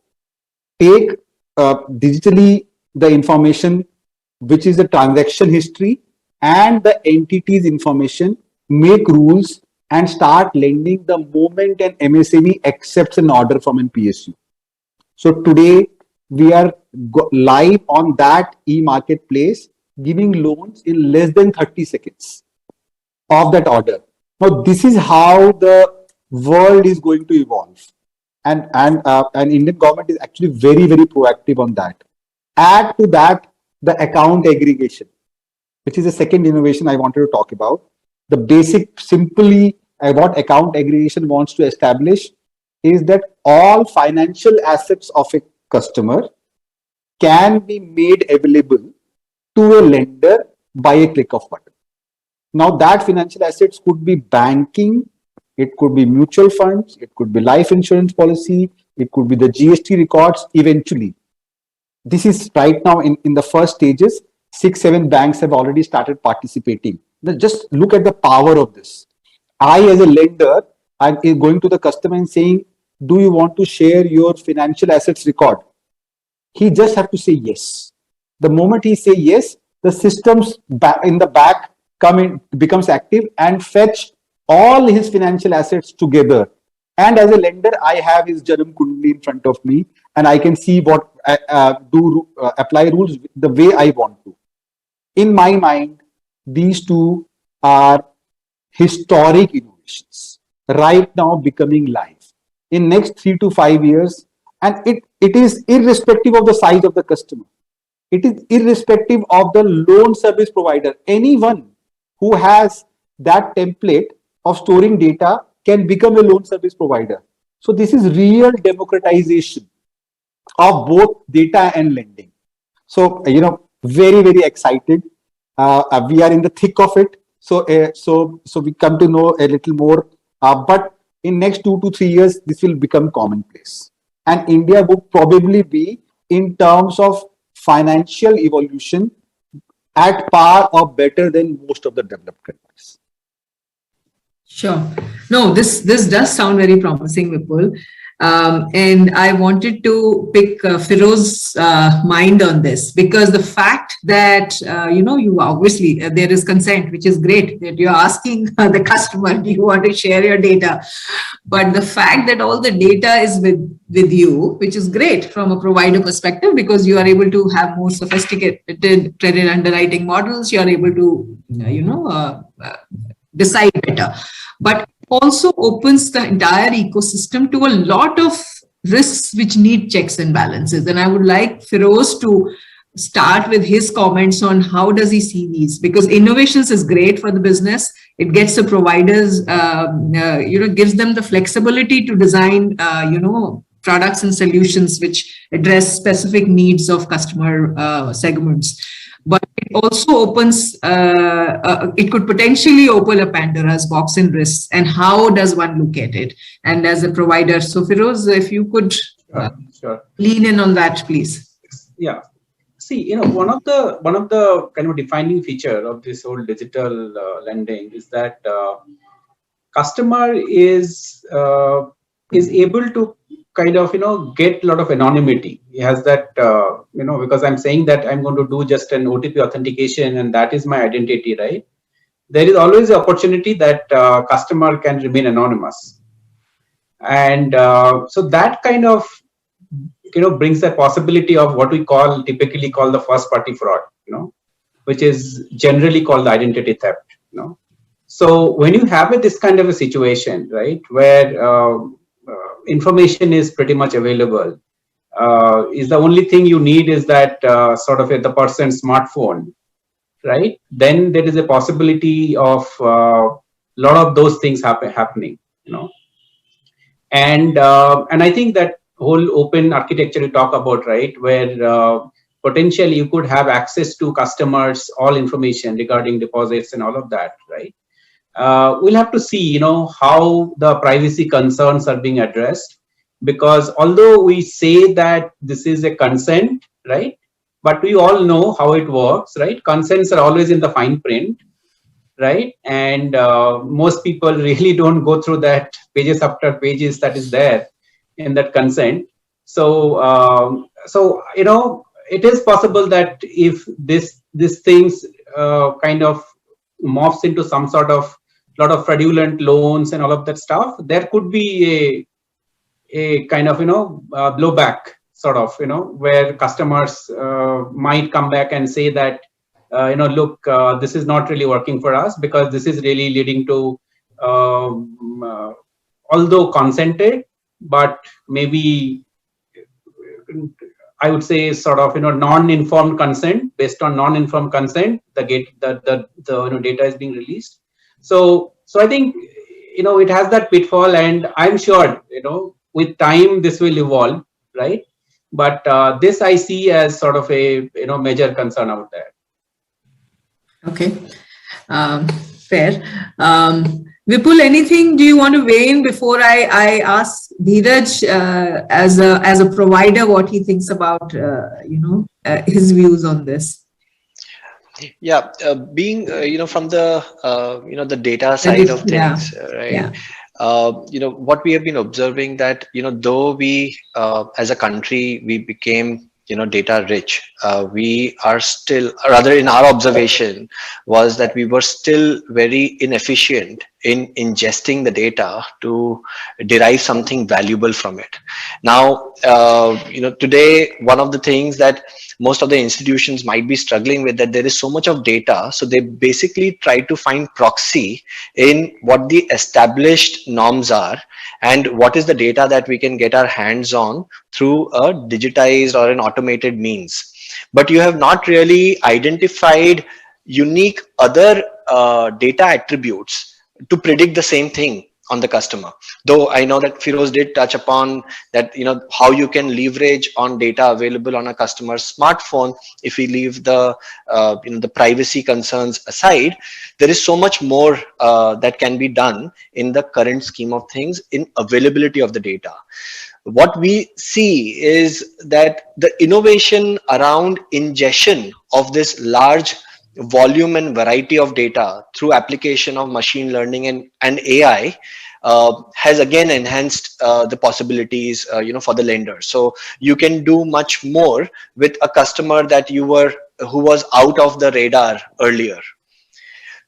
take digitally the information, which is the transaction history, and the entity's information, make rules, and start lending the moment an MSME accepts an order from an PSU. So today, we are live on that e-marketplace, giving loans in less than 30 seconds of that order. Now, this is how the world is going to evolve. And Indian government is actually very, very proactive on that. Add to that the account aggregation, which is the second innovation I wanted to talk about. The basic, simply, what account aggregation wants to establish is that all financial assets of a customer can be made available to a lender by a click of button. Now, that financial assets could be banking, it could be mutual funds, it could be life insurance policy, it could be the GST records eventually. This is right now in the first stages. 6-7 banks have already started participating. Now just look at the power of this. I, as a lender, I'm going to the customer and saying, do you want to share your financial assets record? He just have to say yes. The moment he say yes, the systems in the back becomes active and fetch all his financial assets together. And as a lender, I have his Janam Kundli in front of me, and I can see what apply rules the way I want to. In my mind, these two are historic innovations right now becoming live. In next 3 to 5 years, and it is irrespective of the size of the customer. It is irrespective of the loan service provider. Anyone who has that template of storing data can become a loan service provider. So this is real democratization of both data and lending. So, very, very excited. We are in the thick of it. So we come to know a little more. But in next 2 to 3 years, this will become commonplace. And India would probably be, in terms of financial evolution, at par or better than most of the developed countries. Sure. No, this does sound very promising, Vipul. And I wanted to pick Firoz's mind on this, because the fact that, you obviously, there is consent, which is great, that you're asking the customer, do you want to share your data? But the fact that all the data is with you, which is great from a provider perspective, because you are able to have more sophisticated credit underwriting models, you're able to, decide better. But also opens the entire ecosystem to a lot of risks which need checks and balances. And I would like Firoz to start with his comments on how does he see these, because innovations is great for the business. It gets the providers, gives them the flexibility to design, products and solutions which address specific needs of customer segments. But it also opens, it could potentially open a Pandora's box in risks. And how does one look at it? And as a provider, so Feroz, if you could Sure. lean in on that, please. Yeah. See, one of the kind of defining feature of this whole digital lending is that customer is able to kind of get a lot of anonymity. He has that because I'm saying that I'm going to do just an OTP authentication and that is my identity, right? There is always the opportunity that customer can remain anonymous, and so that kind of brings that possibility of what we typically call the first party fraud, which is generally called identity theft. So when you have this kind of a situation, right, where information is pretty much available, is the only thing you need is that sort of the person's smartphone, right? Then there is a possibility of a lot of those things happening, and I think that whole open architecture you talk about, right, where potentially you could have access to customers, all information regarding deposits and all of that, right? We'll have to see, how the privacy concerns are being addressed, because although we say that this is a consent, right, but we all know how it works, right? Consents are always in the fine print, right? And most people really don't go through that pages after pages that is there in that consent. So it is possible that if this things kind of morphs into some sort of lot of fraudulent loans and all of that stuff, there could be a kind of blowback sort of where customers might come back and say that look, this is not really working for us, because this is really leading to although consented, but maybe I would say sort of non-informed consent. Based on non-informed consent, the data is being released. So I think it has that pitfall, and I'm sure with time this will evolve, right? But this I see as sort of a major concern out there. Okay, fair. Vipul, anything do you want to weigh in before I ask Dheeraj as a provider what he thinks about his views on this? Yeah, being from the the data side of things, right? Yeah. What we have been observing that though we as a country we became data rich, we are still, rather in our observation was that we were still very inefficient in ingesting the data to derive something valuable from it. Now, today, one of the things that most of the institutions might be struggling with, that there is so much of data. So they basically try to find proxy in what the established norms are and what is the data that we can get our hands on through a digitized or an automated means. But you have not really identified unique other data attributes to predict the same thing on the customer. Though I know that Feroz did touch upon that, how you can leverage on data available on a customer's smartphone. If we leave the the privacy concerns aside, there is so much more that can be done in the current scheme of things in availability of the data. What we see is that the innovation around ingestion of this large volume and variety of data through application of machine learning and AI has again enhanced the possibilities for the lender. So you can do much more with a customer that who was out of the radar earlier.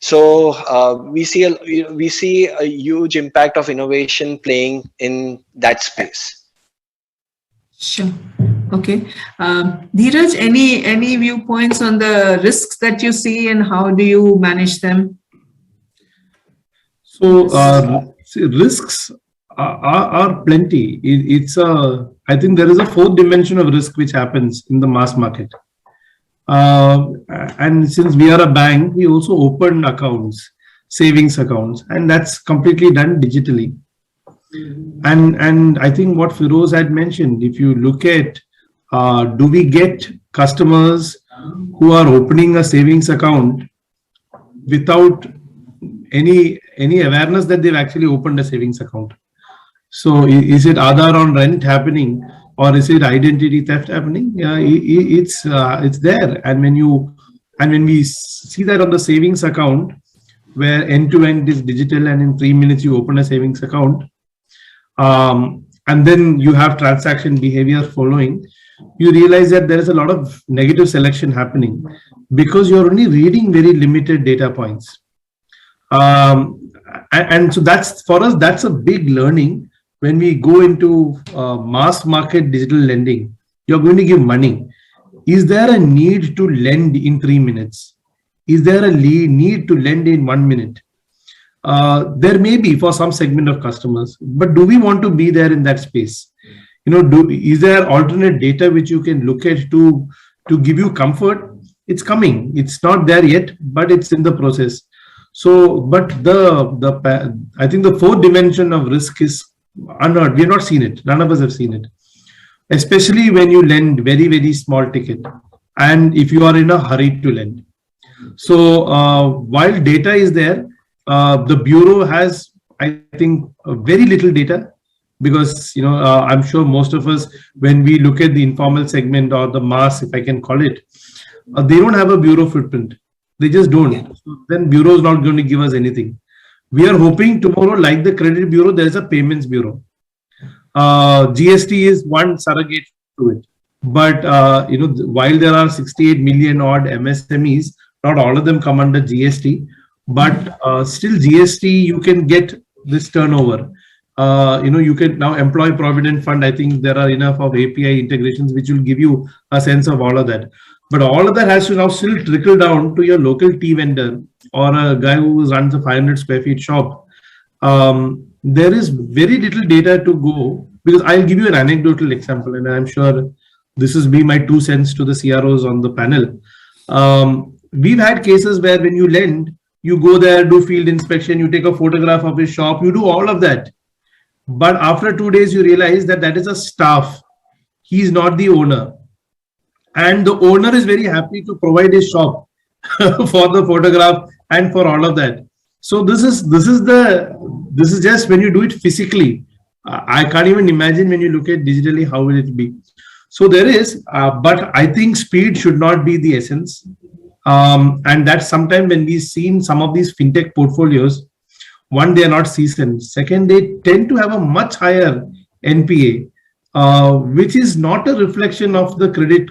So we see a huge impact of innovation playing in that space. Sure. Okay. Dheeraj, any viewpoints on the risks that you see and how do you manage them? So risks are plenty. I think there is a fourth dimension of risk which happens in the mass market. And since we are a bank, we also open accounts, savings accounts, and that's completely done digitally. And I think what Firoz had mentioned, if you look at, do we get customers who are opening a savings account without any awareness that they've actually opened a savings account? So is it Aadhaar on rent happening, or is it identity theft happening? It's there. And when we see that on the savings account, where end-to-end is digital, and in 3 minutes you open a savings account, and then you have transaction behavior following, you realize that there is a lot of negative selection happening because you're only reading very limited data points. And so that's, for us, that's a big learning. When we go into mass market digital lending, you're going to give money. Is there a need to lend in 3 minutes? Is there a need to lend in 1 minute? There may be for some segment of customers, but do we want to be there in that space? Is there alternate data which you can look at to give you comfort? It's coming. It's not there yet, but it's in the process. So, but I think the fourth dimension of risk is unheard. We have not seen it. None of us have seen it. Especially when you lend very, very small ticket, and if you are in a hurry to lend. So while data is there, the bureau has, I think, very little data, because I'm sure most of us, when we look at the informal segment or the mass, if I can call it, they don't have a bureau footprint. They just don't. So then bureau is not going to give us anything. We are hoping tomorrow, like the credit bureau, there is a payments bureau. GST is one surrogate to it. But while there are 68 million odd MSMEs, not all of them come under GST, but still GST, you can get this turnover. You can now employ provident fund. I think there are enough of API integrations which will give you a sense of all of that. But all of that has to now still trickle down to your local tea vendor or a guy who runs a 500 square feet shop. There is very little data to go, because I'll give you an anecdotal example, and I'm sure this is my 2 cents to the CROs on the panel. We've had cases where when you lend, you go there, do field inspection, you take a photograph of his shop, you do all of that. But after 2 days, you realize that that is a staff. He's not the owner. And the owner is very happy to provide his shop for the photograph and for all of that. So this is just when you do it physically. I can't even imagine when you look at digitally, how will it be? So there is, but I think speed should not be the essence. And that's sometimes when we've seen some of these fintech portfolios, one, they are not seasoned. Second, they tend to have a much higher NPA, which is not a reflection of the credit,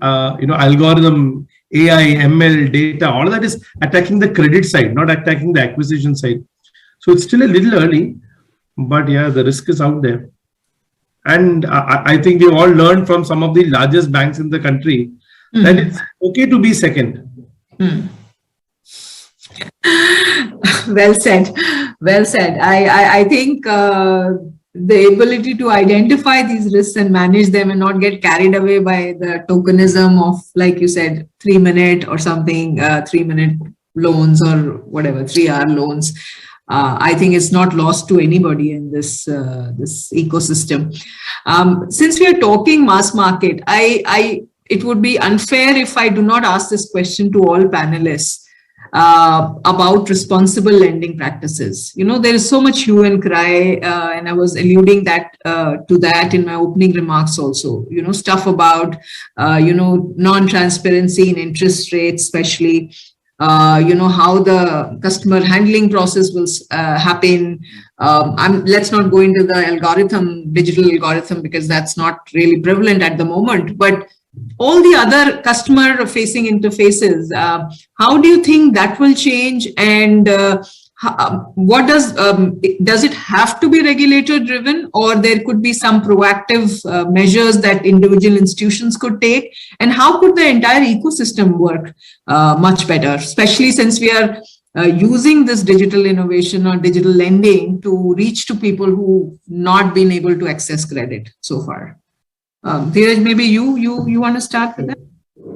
algorithm, AI, ML, data. All of that is attacking the credit side, not attacking the acquisition side. So it's still a little early, but yeah, the risk is out there. And I think we all learned from some of the largest banks in the country that it's okay to be second. Well said. Well said. I think the ability to identify these risks and manage them and not get carried away by the tokenism of, like you said, 3 minute or something, 3 minute loans or whatever, 3-hour loans. I think it's not lost to anybody in this ecosystem. Since we are talking mass market, it would be unfair if I do not ask this question to all panelists about responsible lending practices. There is so much hue and cry, and I was alluding to that in my opening remarks also. Stuff about non-transparency in interest rates, especially. How the customer handling process will happen. Let's not go into the digital algorithm, because that's not really prevalent at the moment. But all the other customer facing interfaces, how do you think that will change? And what does it have to be regulator driven, or there could be some proactive measures that individual institutions could take? And how could the entire ecosystem work much better, especially since we are using this digital innovation or digital lending to reach to people who've not been able to access credit so far? Dheeraj, maybe you want to start with that?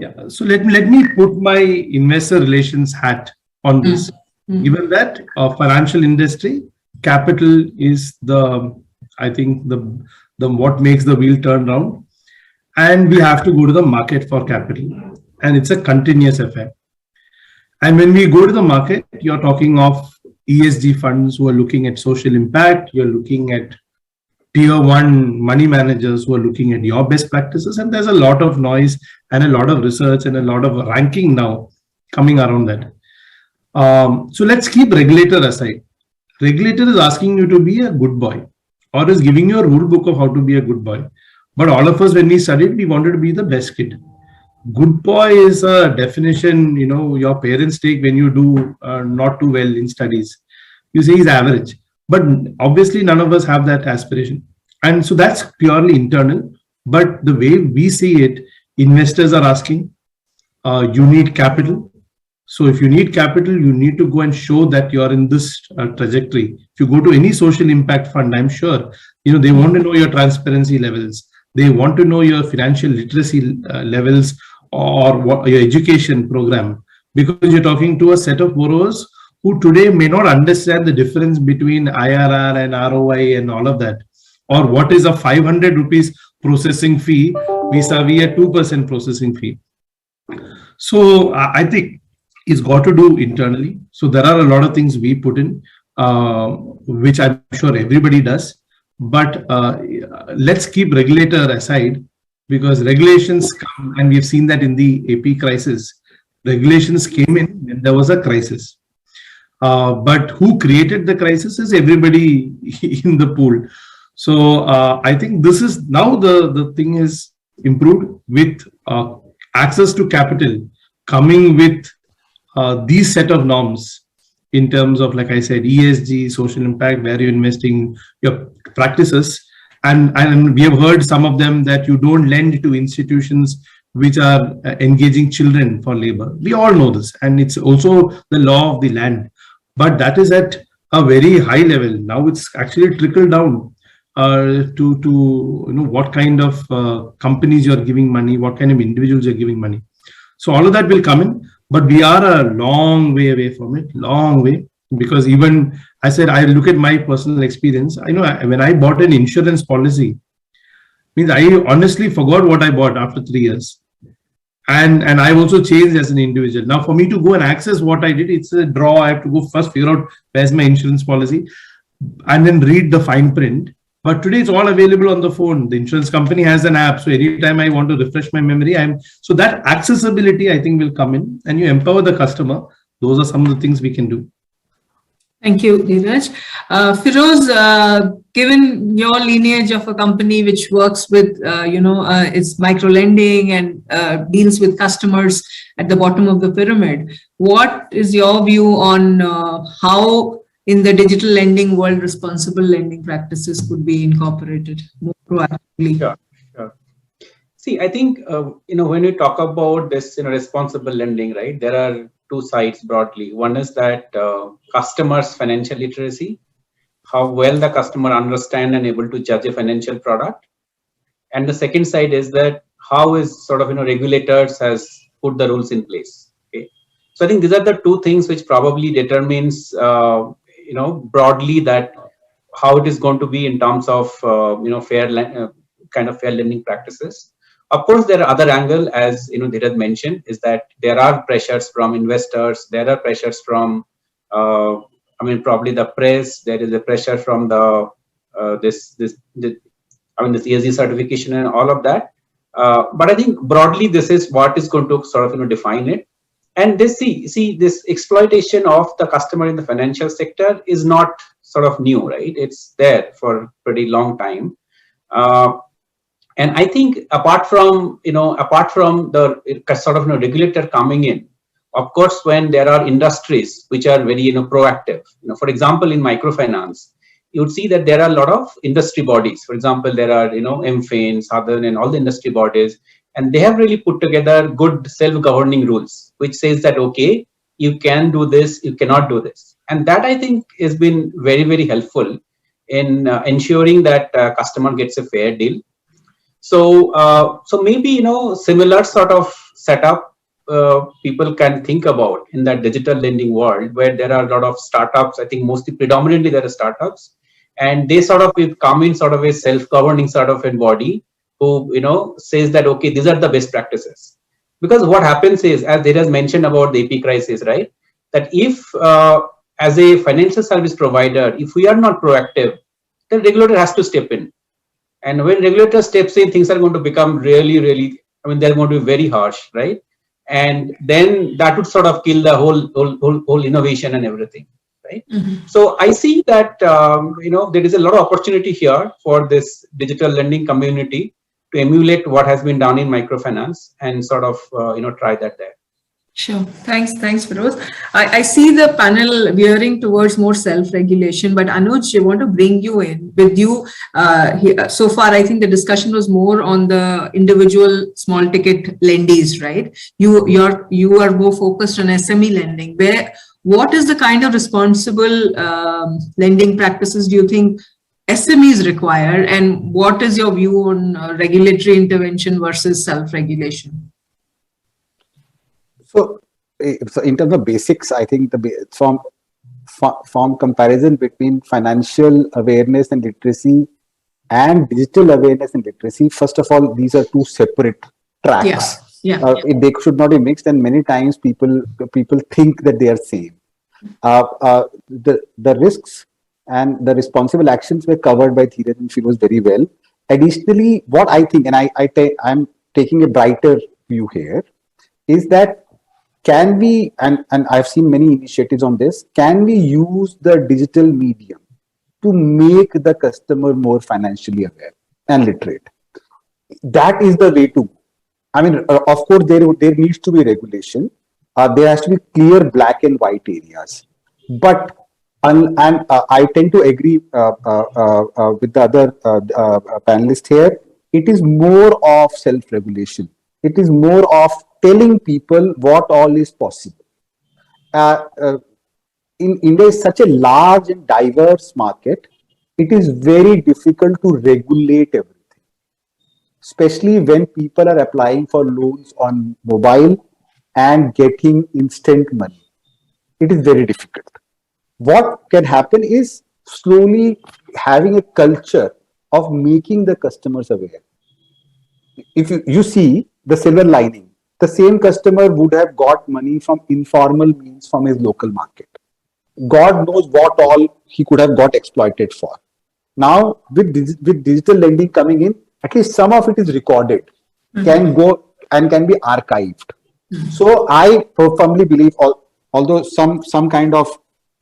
Yeah. So let me put my investor relations hat on this. Given that financial industry, capital is I think the what makes the wheel turn round, and we have to go to the market for capital, and it's a continuous affair. And when we go to the market, you're talking of ESG funds who are looking at social impact. You're looking at tier one money managers who are looking at your best practices. And there's a lot of noise and a lot of research and a lot of ranking now coming around that. So let's keep regulator aside. Regulator is asking you to be a good boy or is giving you a rule book of how to be a good boy. But all of us, when we studied, we wanted to be the best kid. Good boy is a definition, your parents take when you do not too well in studies. You say he's average, but obviously none of us have that aspiration. And so that's purely internal. But the way we see it, investors are asking, you need capital. So if you need capital, you need to go and show that you're in this trajectory. If you go to any social impact fund, I'm sure, they want to know your transparency levels. They want to know your financial literacy levels or your education program, because you're talking to a set of borrowers who today may not understand the difference between IRR and ROI and all of that, or what is a 500 rupees processing fee vis-a-vis a 2% processing fee. So I think it's got to do internally. So there are a lot of things we put in, which I'm sure everybody does. But let's keep regulator aside, because regulations come, and we've seen that in the AP crisis. Regulations came in when there was a crisis. But who created the crisis is everybody in the pool. So I think this is now the thing is improved with access to capital coming with these set of norms in terms of, like I said, ESG, social impact, where you're investing your practices. And we have heard some of them that you don't lend to institutions which are engaging children for labor. We all know this, and it's also the law of the land. But that is at a very high level. Now it's actually trickled down to what kind of companies you're giving money, what kind of individuals you're giving money. So all of that will come in, but we are a long way away from it, long way. Because even I said, I look at my personal experience. I know when I bought an insurance policy, means I honestly forgot what I bought after 3 years. And I've also changed as an individual. Now, for me to go and access what I did, it's a draw. I have to go first figure out where's my insurance policy and then read the fine print. But today it's all available on the phone. The insurance company has an app. So anytime I want to refresh my memory, so that accessibility, I think, will come in, and you empower the customer. Those are some of the things we can do. Thank you, Dheeraj. Feroz, given your lineage of a company which works with, is micro lending and deals with customers at the bottom of the pyramid, what is your view on how in the digital lending world responsible lending practices could be incorporated more proactively? Sure. See, I think, when we talk about this, responsible lending, right, there are two sides broadly. One is that customers' financial literacy, how well the customer understand and able to judge a financial product. And the second side is that how is regulators has put the rules in place. Okay. So I think these are the two things which probably determines, broadly that how it is going to be in terms of, fair lending practices. Of course, there are other angle, as Dheeraj mentioned, is that there are pressures from investors. There are pressures from, probably the press. There is a pressure from the this ESG certification and all of that. But I think broadly, this is what is going to define it. And this this exploitation of the customer in the financial sector is not new, right? It's there for a pretty long time. And I think apart from the regulator coming in, of course, when there are industries which are very proactive, for example, in microfinance, you would see that there are a lot of industry bodies. For example, there are MFIN, Southern, and all the industry bodies, and they have really put together good self-governing rules, which says that okay, you can do this, you cannot do this, and that I think has been very, very helpful in ensuring that customer gets a fair deal. So maybe similar sort of setup people can think about in that digital lending world, where there are a lot of startups. I think mostly predominantly there are startups, and they sort of come in sort of a self-governing sort of a body who, you know, says that, okay, these are the best practices. Because what happens is, as Dheeraj mentioned about the AP crisis, right, that if as a financial service provider, if we are not proactive, the regulator has to step in. And when regulator steps in, things are going to become really, really, I mean, they're going to be very harsh, right? And then that would sort of kill the whole innovation and everything, right? So I see that you know, there is a lot of opportunity here for this digital lending community to emulate what has been done in microfinance and sort of you know, try that there. Sure. Thanks, Feroz. I see the panel veering towards more self-regulation, but Anuj, I want to bring you in with you. So far, I think the discussion was more on the individual small ticket lendees, right? You are more focused on SME lending. What is the kind of responsible lending practices do you think SMEs require, and what is your view on regulatory intervention versus self-regulation? So in terms of basics, I think from comparison between financial awareness and literacy and digital awareness and literacy, first of all, these are two separate tracks. They should not be mixed, and many times people think that they are same. The risks and the responsible actions were covered by Dheeraj and Feroz very well. Additionally, what I think, and I'm taking a brighter view here, is that can we, and I've seen many initiatives on this, can we use the digital medium to make the customer more financially aware and literate? That is the way to go. I mean, of course, there needs to be regulation. There has to be clear black and white areas. But, I tend to agree with the other panelists here, it is more of self-regulation. It is more of telling people what all is possible. In India is such a large and diverse market, it is very difficult to regulate everything, especially when people are applying for loans on mobile and getting instant money. It is very difficult. What can happen is slowly having a culture of making the customers aware. If you see the silver lining, the same customer would have got money from informal means from his local market. God knows what all he could have got exploited for. Now, with digital lending coming in, at least some of it is recorded, can go and can be archived. So I firmly believe, although some kind of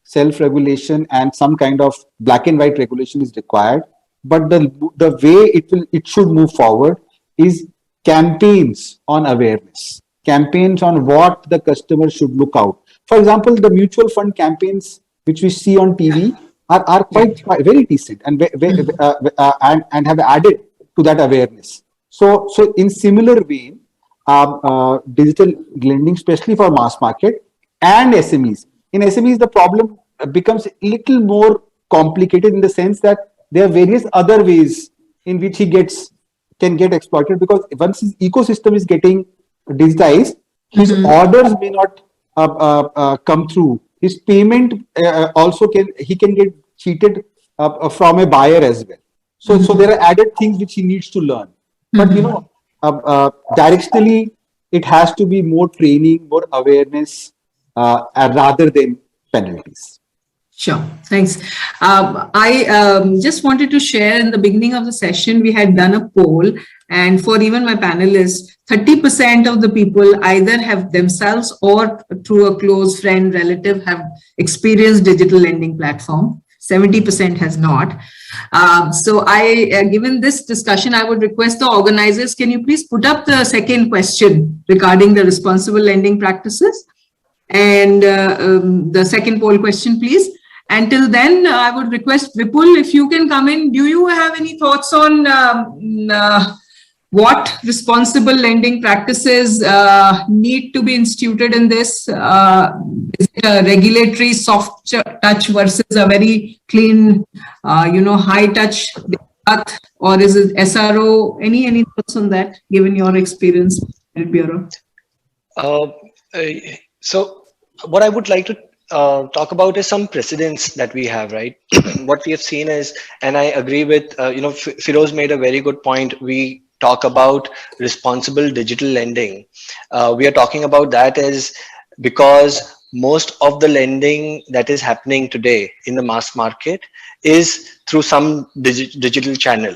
self-regulation and some kind of black and white regulation is required, but the way it should move forward is campaigns on awareness, campaigns on what the customer should look out. For example, the mutual fund campaigns which we see on TV are quite very decent and have added to that awareness. So in similar vein, digital lending, especially for mass market and SMEs. In SMEs, the problem becomes a little more complicated in the sense that there are various other ways in which he can get exploited, because once his ecosystem is getting digitized, his orders may not come through. His payment also can get cheated from a buyer as well. So there are added things which he needs to learn. But directionally, it has to be more training, more awareness, rather than penalties. Sure, thanks. I just wanted to share, in the beginning of the session, we had done a poll, and for even my panelists, 30% of the people either have themselves or through a close friend, relative have experienced digital lending platform. 70% has not. So given this discussion, I would request the organizers, can you please put up the second question regarding the responsible lending practices? And the second poll question, please. Until then, I would request Vipul, if you can come in. Do you have any thoughts on what responsible lending practices need to be instituted in this? Is it a regulatory soft touch versus a very clean, high touch path, or is it SRO? Any thoughts on that, given your experience at Bureau? Uh, uh, so what I would like to talk about is some precedents that we have, right? What we have seen is, and I agree with, Firoz made a very good point. We talk about responsible digital lending. We are talking about that as because most of the lending that is happening today in the mass market is through some digital channel.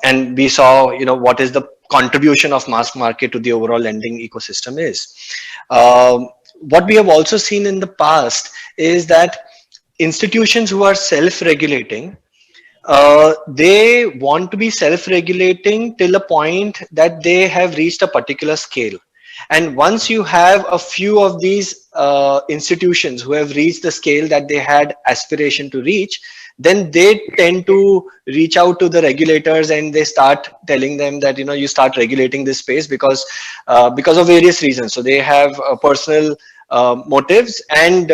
And we saw, what is the contribution of mass market to the overall lending ecosystem is. What we have also seen in the past is that institutions who are self-regulating, they want to be self-regulating till a point that they have reached a particular scale. And once you have a few of these institutions who have reached the scale that they had aspiration to reach, then they tend to reach out to the regulators and they start telling them that, you start regulating this space because of various reasons. So they have personal motives, and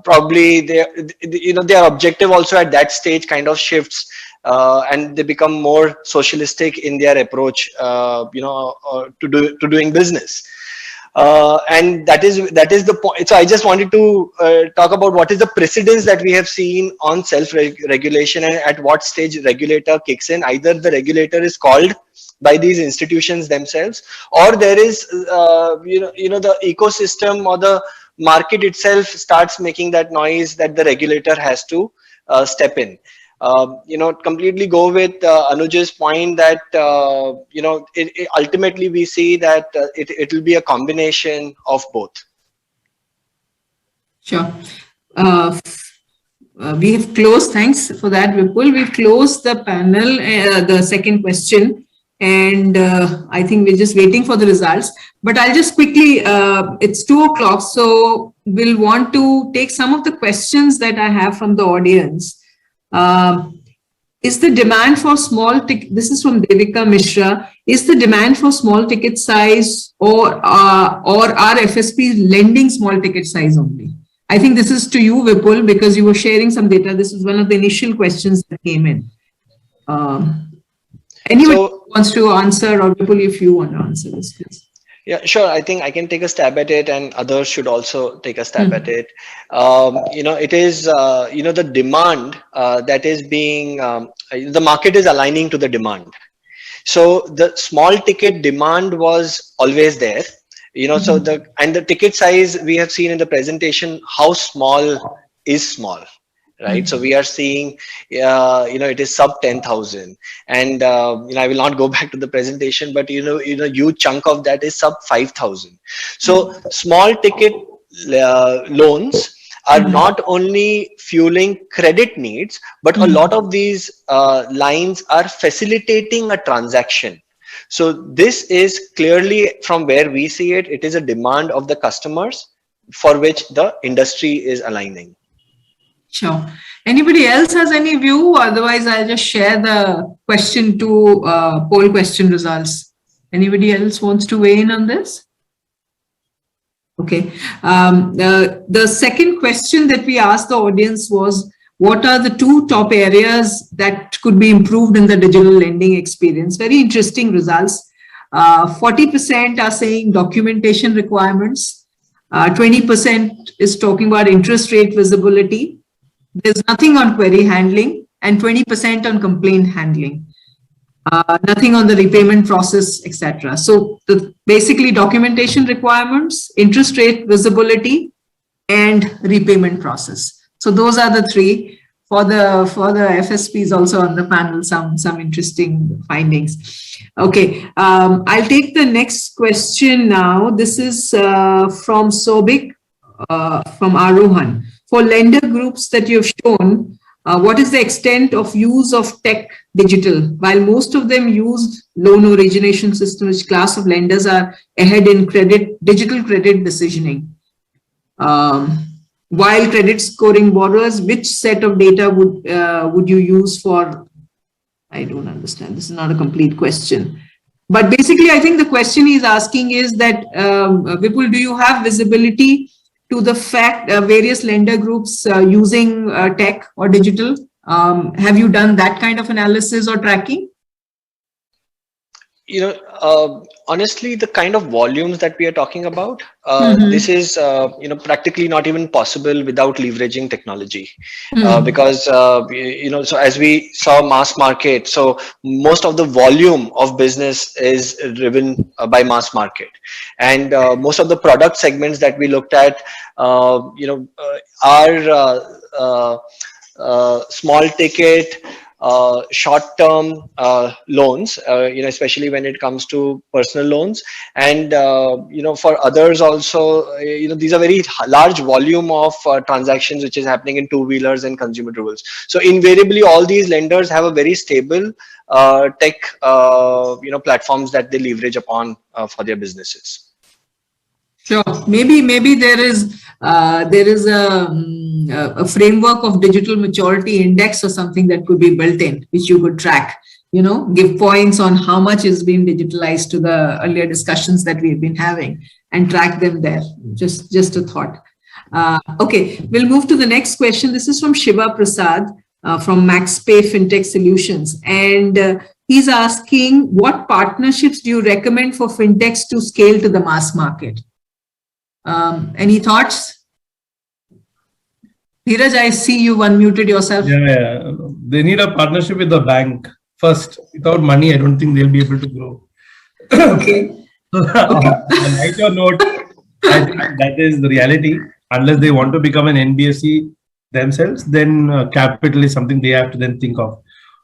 probably their objective also at that stage kind of shifts, and they become more socialistic in their approach, to doing business. And that is the point. So I just wanted to talk about what is the precedence that we have seen on self-regulation, and at what stage regulator kicks in. Either the regulator is called by these institutions themselves, or there is the ecosystem or the market itself starts making that noise that the regulator has to step in. Completely go with Anuj's point that ultimately we see that it will be a combination of both. Sure. We have closed. Thanks for that, Vipul. We've closed the panel, the second question, and I think we're just waiting for the results. But I'll just quickly, it's 2 o'clock, so we'll want to take some of the questions that I have from the audience. Is the demand for small ticket, this is from Devika Mishra, is the demand for small ticket size or are FSPs lending small ticket size only? I think this is to you, Vipul, because you were sharing some data. This is one of the initial questions that came in. Anybody wants to answer, or Vipul, if you want to answer this, please. Yeah, sure. I think I can take a stab at it, and others should also take a stab at it. It is, the demand that is being, the market is aligning to the demand. So the small ticket demand was always there, so the ticket size we have seen in the presentation, how small is small. Right. So we are seeing, it is sub 10,000, and, I will not go back to the presentation, but, huge chunk of that is sub 5,000. So small ticket loans are not only fueling credit needs, but a lot of these lines are facilitating a transaction. So this is clearly, from where we see it, it is a demand of the customers for which the industry is aligning. Sure. Anybody else has any view? Otherwise, I'll just share the question to poll question results. Anybody else wants to weigh in on this? Okay. The second question that we asked the audience was, what are the 2 top areas that could be improved in the digital lending experience? Very interesting results. 40% are saying documentation requirements. 20% is talking about interest rate visibility. There's nothing on query handling, and 20% on complaint handling. Nothing on the repayment process, etc. So basically documentation requirements, interest rate visibility, and repayment process. So those are the 3. For the FSPs also on the panel, some interesting findings. Okay, I'll take the next question now. This is from Sobik, from Arohan. For lender groups that you've shown, what is the extent of use of tech digital? While most of them used loan origination system, which class of lenders are ahead in digital credit decisioning? While credit scoring borrowers, which set of data would you use for? I don't understand. This is not a complete question. But basically, I think the question he's asking is that, Vipul, do you have visibility to the fact various lender groups using tech or digital? Have you done that kind of analysis or tracking? honestly, the kind of volumes that we are talking about, this is, practically not even possible without leveraging technology. Because, so as we saw mass market, so most of the volume of business is driven by mass market. And most of the product segments that we looked at, are small ticket, short-term loans, especially when it comes to personal loans, and for others also, these are very large volume of transactions which is happening in two-wheelers and consumer durables. So invariably, all these lenders have a very stable tech, platforms that they leverage upon for their businesses. Sure. Maybe there is a framework of digital maturity index or something that could be built in, which you could track. Give points on how much is being digitalized to the earlier discussions that we've been having, and track them there. Just a thought. Okay, we'll move to the next question. This is from Shiva Prasad from MaxPay FinTech Solutions, and he's asking, what partnerships do you recommend for fintechs to scale to the mass market? Any thoughts? Dheeraj, I see you unmuted yourself. Yeah. They need a partnership with the bank first. Without money, I don't think they'll be able to grow. Okay. On a lighter note, I think that is the reality. Unless they want to become an NBFC themselves, then capital is something they have to then think of.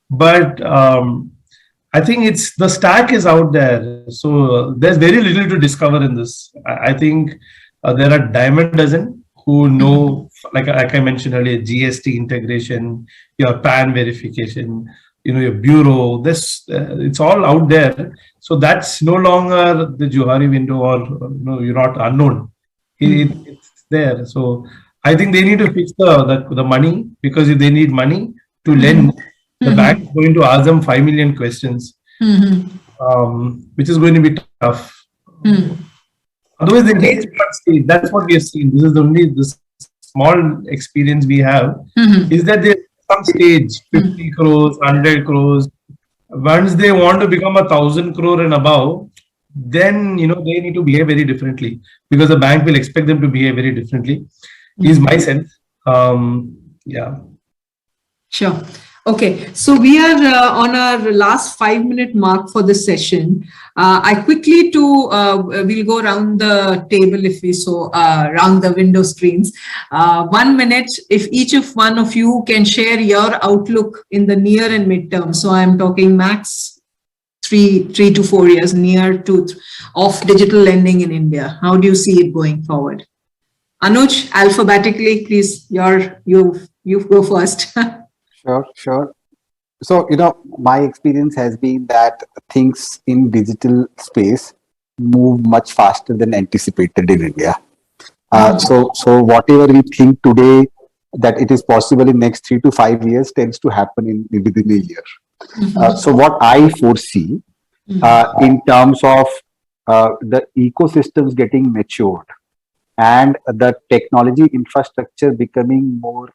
But I think the stack is out there. So there's very little to discover in this. I think there are dime a dozen who know, like I mentioned earlier, GST integration, your PAN verification, your bureau, it's all out there. So that's no longer the Johari window, or you're not unknown. It's there. So I think they need to fix the money, because if they need money to lend, the bank is going to ask them 5 million questions, which is going to be tough. Otherwise, they reach one stage. That's what we have seen. This is only the small experience we have, is that there's some stage, 50 crores, 100 crores. Once they want to become 1,000 crore and above, then, they need to behave very differently, because the bank will expect them to behave very differently, is my sense. Yeah. Sure. Okay, so we are on our last 5-minute mark for this session. I quickly we'll go around the table, if we so, around the window screens. 1 minute, if each of one of you can share your outlook in the near and midterm. So I'm talking max 3 to 4 years, near to of digital lending in India. How do you see it going forward? Anuj, alphabetically, please. You go first. Sure. So, my experience has been that things in digital space move much faster than anticipated in India. So whatever we think today that it is possible in next 3 to 5 years tends to happen within a year. So what I foresee in terms of the ecosystems getting matured and the technology infrastructure becoming more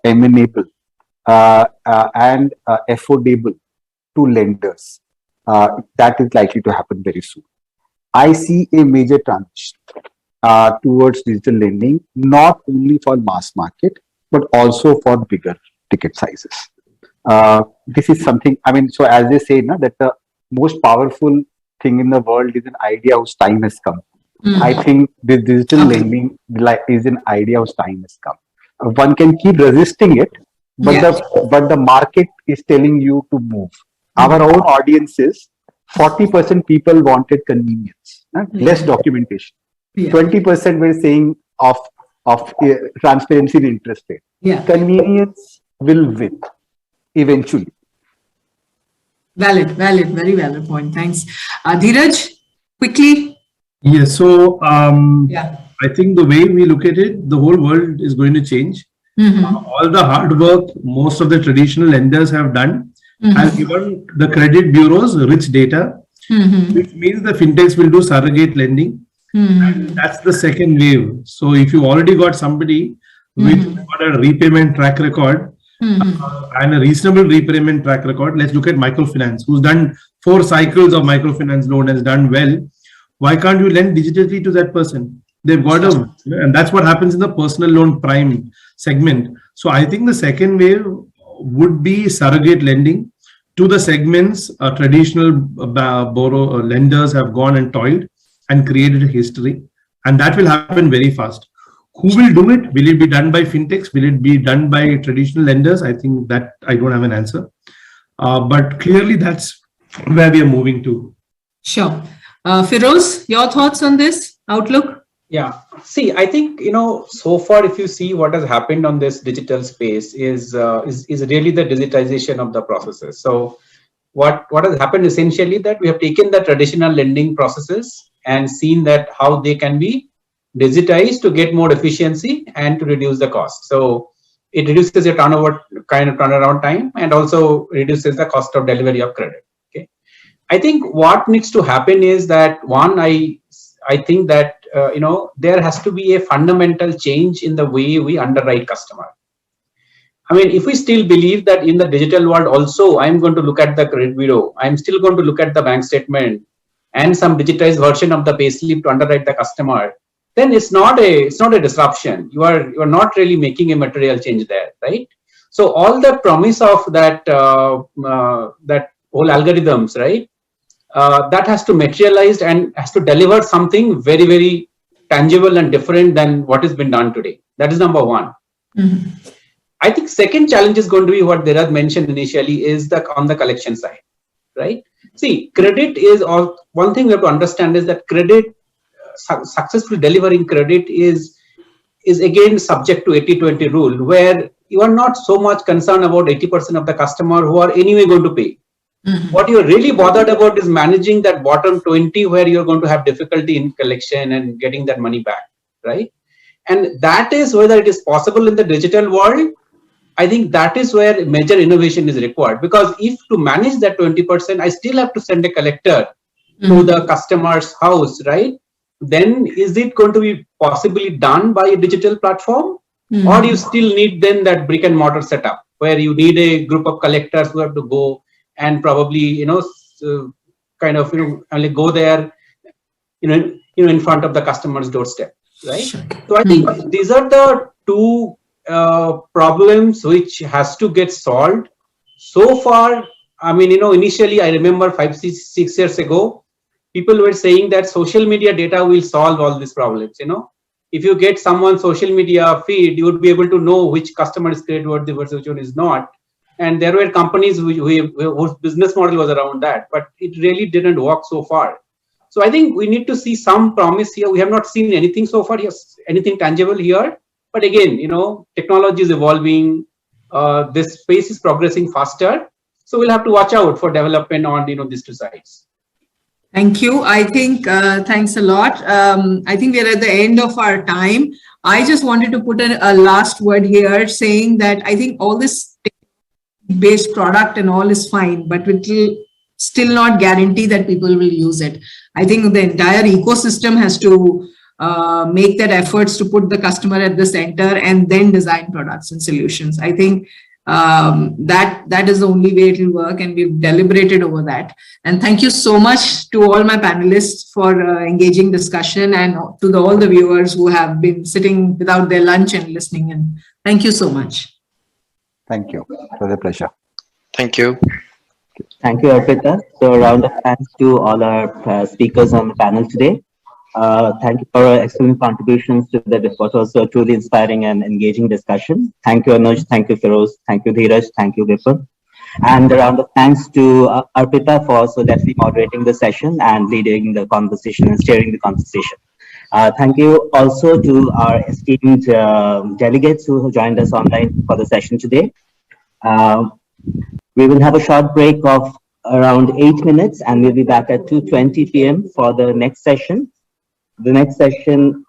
amenable and affordable to lenders, that is likely to happen very soon. I see a major transition towards digital lending, not only for mass market, but also for bigger ticket sizes. This is something, so as they say, that the most powerful thing in the world is an idea whose time has come. I think the digital lending is an idea whose time has come. One can keep resisting it, but the market is telling you to move. Our own audiences, 40% people wanted convenience, less documentation. 20% were saying of transparency and interest rate. Convenience will win eventually. Valid, very valid point. Thanks. Dheeraj, quickly. Yes. So I think the way we look at it, the whole world is going to change. All the hard work most of the traditional lenders have done has given the credit bureaus rich data, which means the fintechs will do surrogate lending. And that's the second wave. So if you already got somebody with got a repayment track record and a reasonable repayment track record, let's look at microfinance, who's done 4 cycles of microfinance loan has done well, why can't you lend digitally to that person? They've got and that's what happens in the personal loan prime segment. So I think the second wave would be surrogate lending to the segments traditional lenders have gone and toiled and created a history, and that will happen very fast. Who will do it? Will it be done by fintechs? Will it be done by traditional lenders? I think that I don't have an answer, but clearly that's where we are moving to. Sure. Feroz, your thoughts on this outlook? Yeah, see, I think, so far, if you see what has happened on this digital space is really the digitization of the processes. So what has happened essentially that we have taken the traditional lending processes and seen that how they can be digitized to get more efficiency and to reduce the cost. So it reduces your turnaround time and also reduces the cost of delivery of credit. Okay, I think what needs to happen is that one, I think that there has to be a fundamental change in the way we underwrite customer. I mean, if we still believe that in the digital world also, I'm going to look at the credit bureau, I'm still going to look at the bank statement and some digitized version of the payslip to underwrite the customer, then it's not a disruption. You are not really making a material change there, right? So all the promise of that that whole algorithms, right? That has to materialize and has to deliver something very, very tangible and different than what has been done today. That is number one. Mm-hmm. I think second challenge is going to be what Dheeraj mentioned initially is on the collection side, right? See, credit is one thing we have to understand is that credit, successfully delivering credit is again subject to 80-20 rule, where you are not so much concerned about 80% of the customer who are anyway going to pay. Mm-hmm. What you're really bothered about is managing that bottom 20 where you're going to have difficulty in collection and getting that money back, right? And that is whether it is possible in the digital world. I think that is where major innovation is required, because if to manage that 20%, I still have to send a collector to the customer's house, right? Then is it going to be possibly done by a digital platform, or you still need then that brick and mortar setup where you need a group of collectors who have to go and probably only go there in front of the customer's doorstep, right? Sure. So I think these are the two problems which has to get solved. So far, I mean, initially I remember 5-6 years ago, people were saying that social media data will solve all these problems. If you get someone's social media feed, you would be able to know which customer is creditworthy versus which one is not. And there were companies whose business model was around that, but it really didn't work so far. So I think we need to see some promise here. We have not seen anything so far, anything tangible here. But again, technology is evolving. This space is progressing faster. So we'll have to watch out for development on these two sides. Thank you. I think thanks a lot. I think we're at the end of our time. I just wanted to put a last word here saying that I think all this based product and all is fine, but it will still not guarantee that people will use it. I think the entire ecosystem has to make that efforts to put the customer at the center and then design products and solutions. I think that is the only way it will work, and we've deliberated over that. And thank you so much to all my panelists for engaging discussion, and to all the viewers who have been sitting without their lunch and listening in. Thank you so much. Thank you. It was a pleasure. Thank you. Thank you, Arpita. So a round of thanks to all our speakers on the panel today. Thank you for your excellent contributions to what was a truly inspiring and engaging discussion. Thank you, Anuj. Thank you, Feroz. Thank you, Dheeraj. Thank you, Vipul. And a round of thanks to Arpita for so deftly moderating the session and leading the conversation and steering the conversation. Thank you also to our esteemed delegates who joined us online for the session today. We will have a short break of around 8 minutes, and we'll be back at 2:20 p.m. for the next session. The next session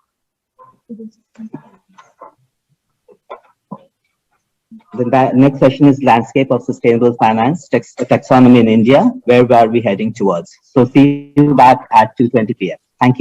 is Landscape of Sustainable Finance, Taxonomy in India. Where are we heading towards? So see you back at 2:20 p.m. Thank you.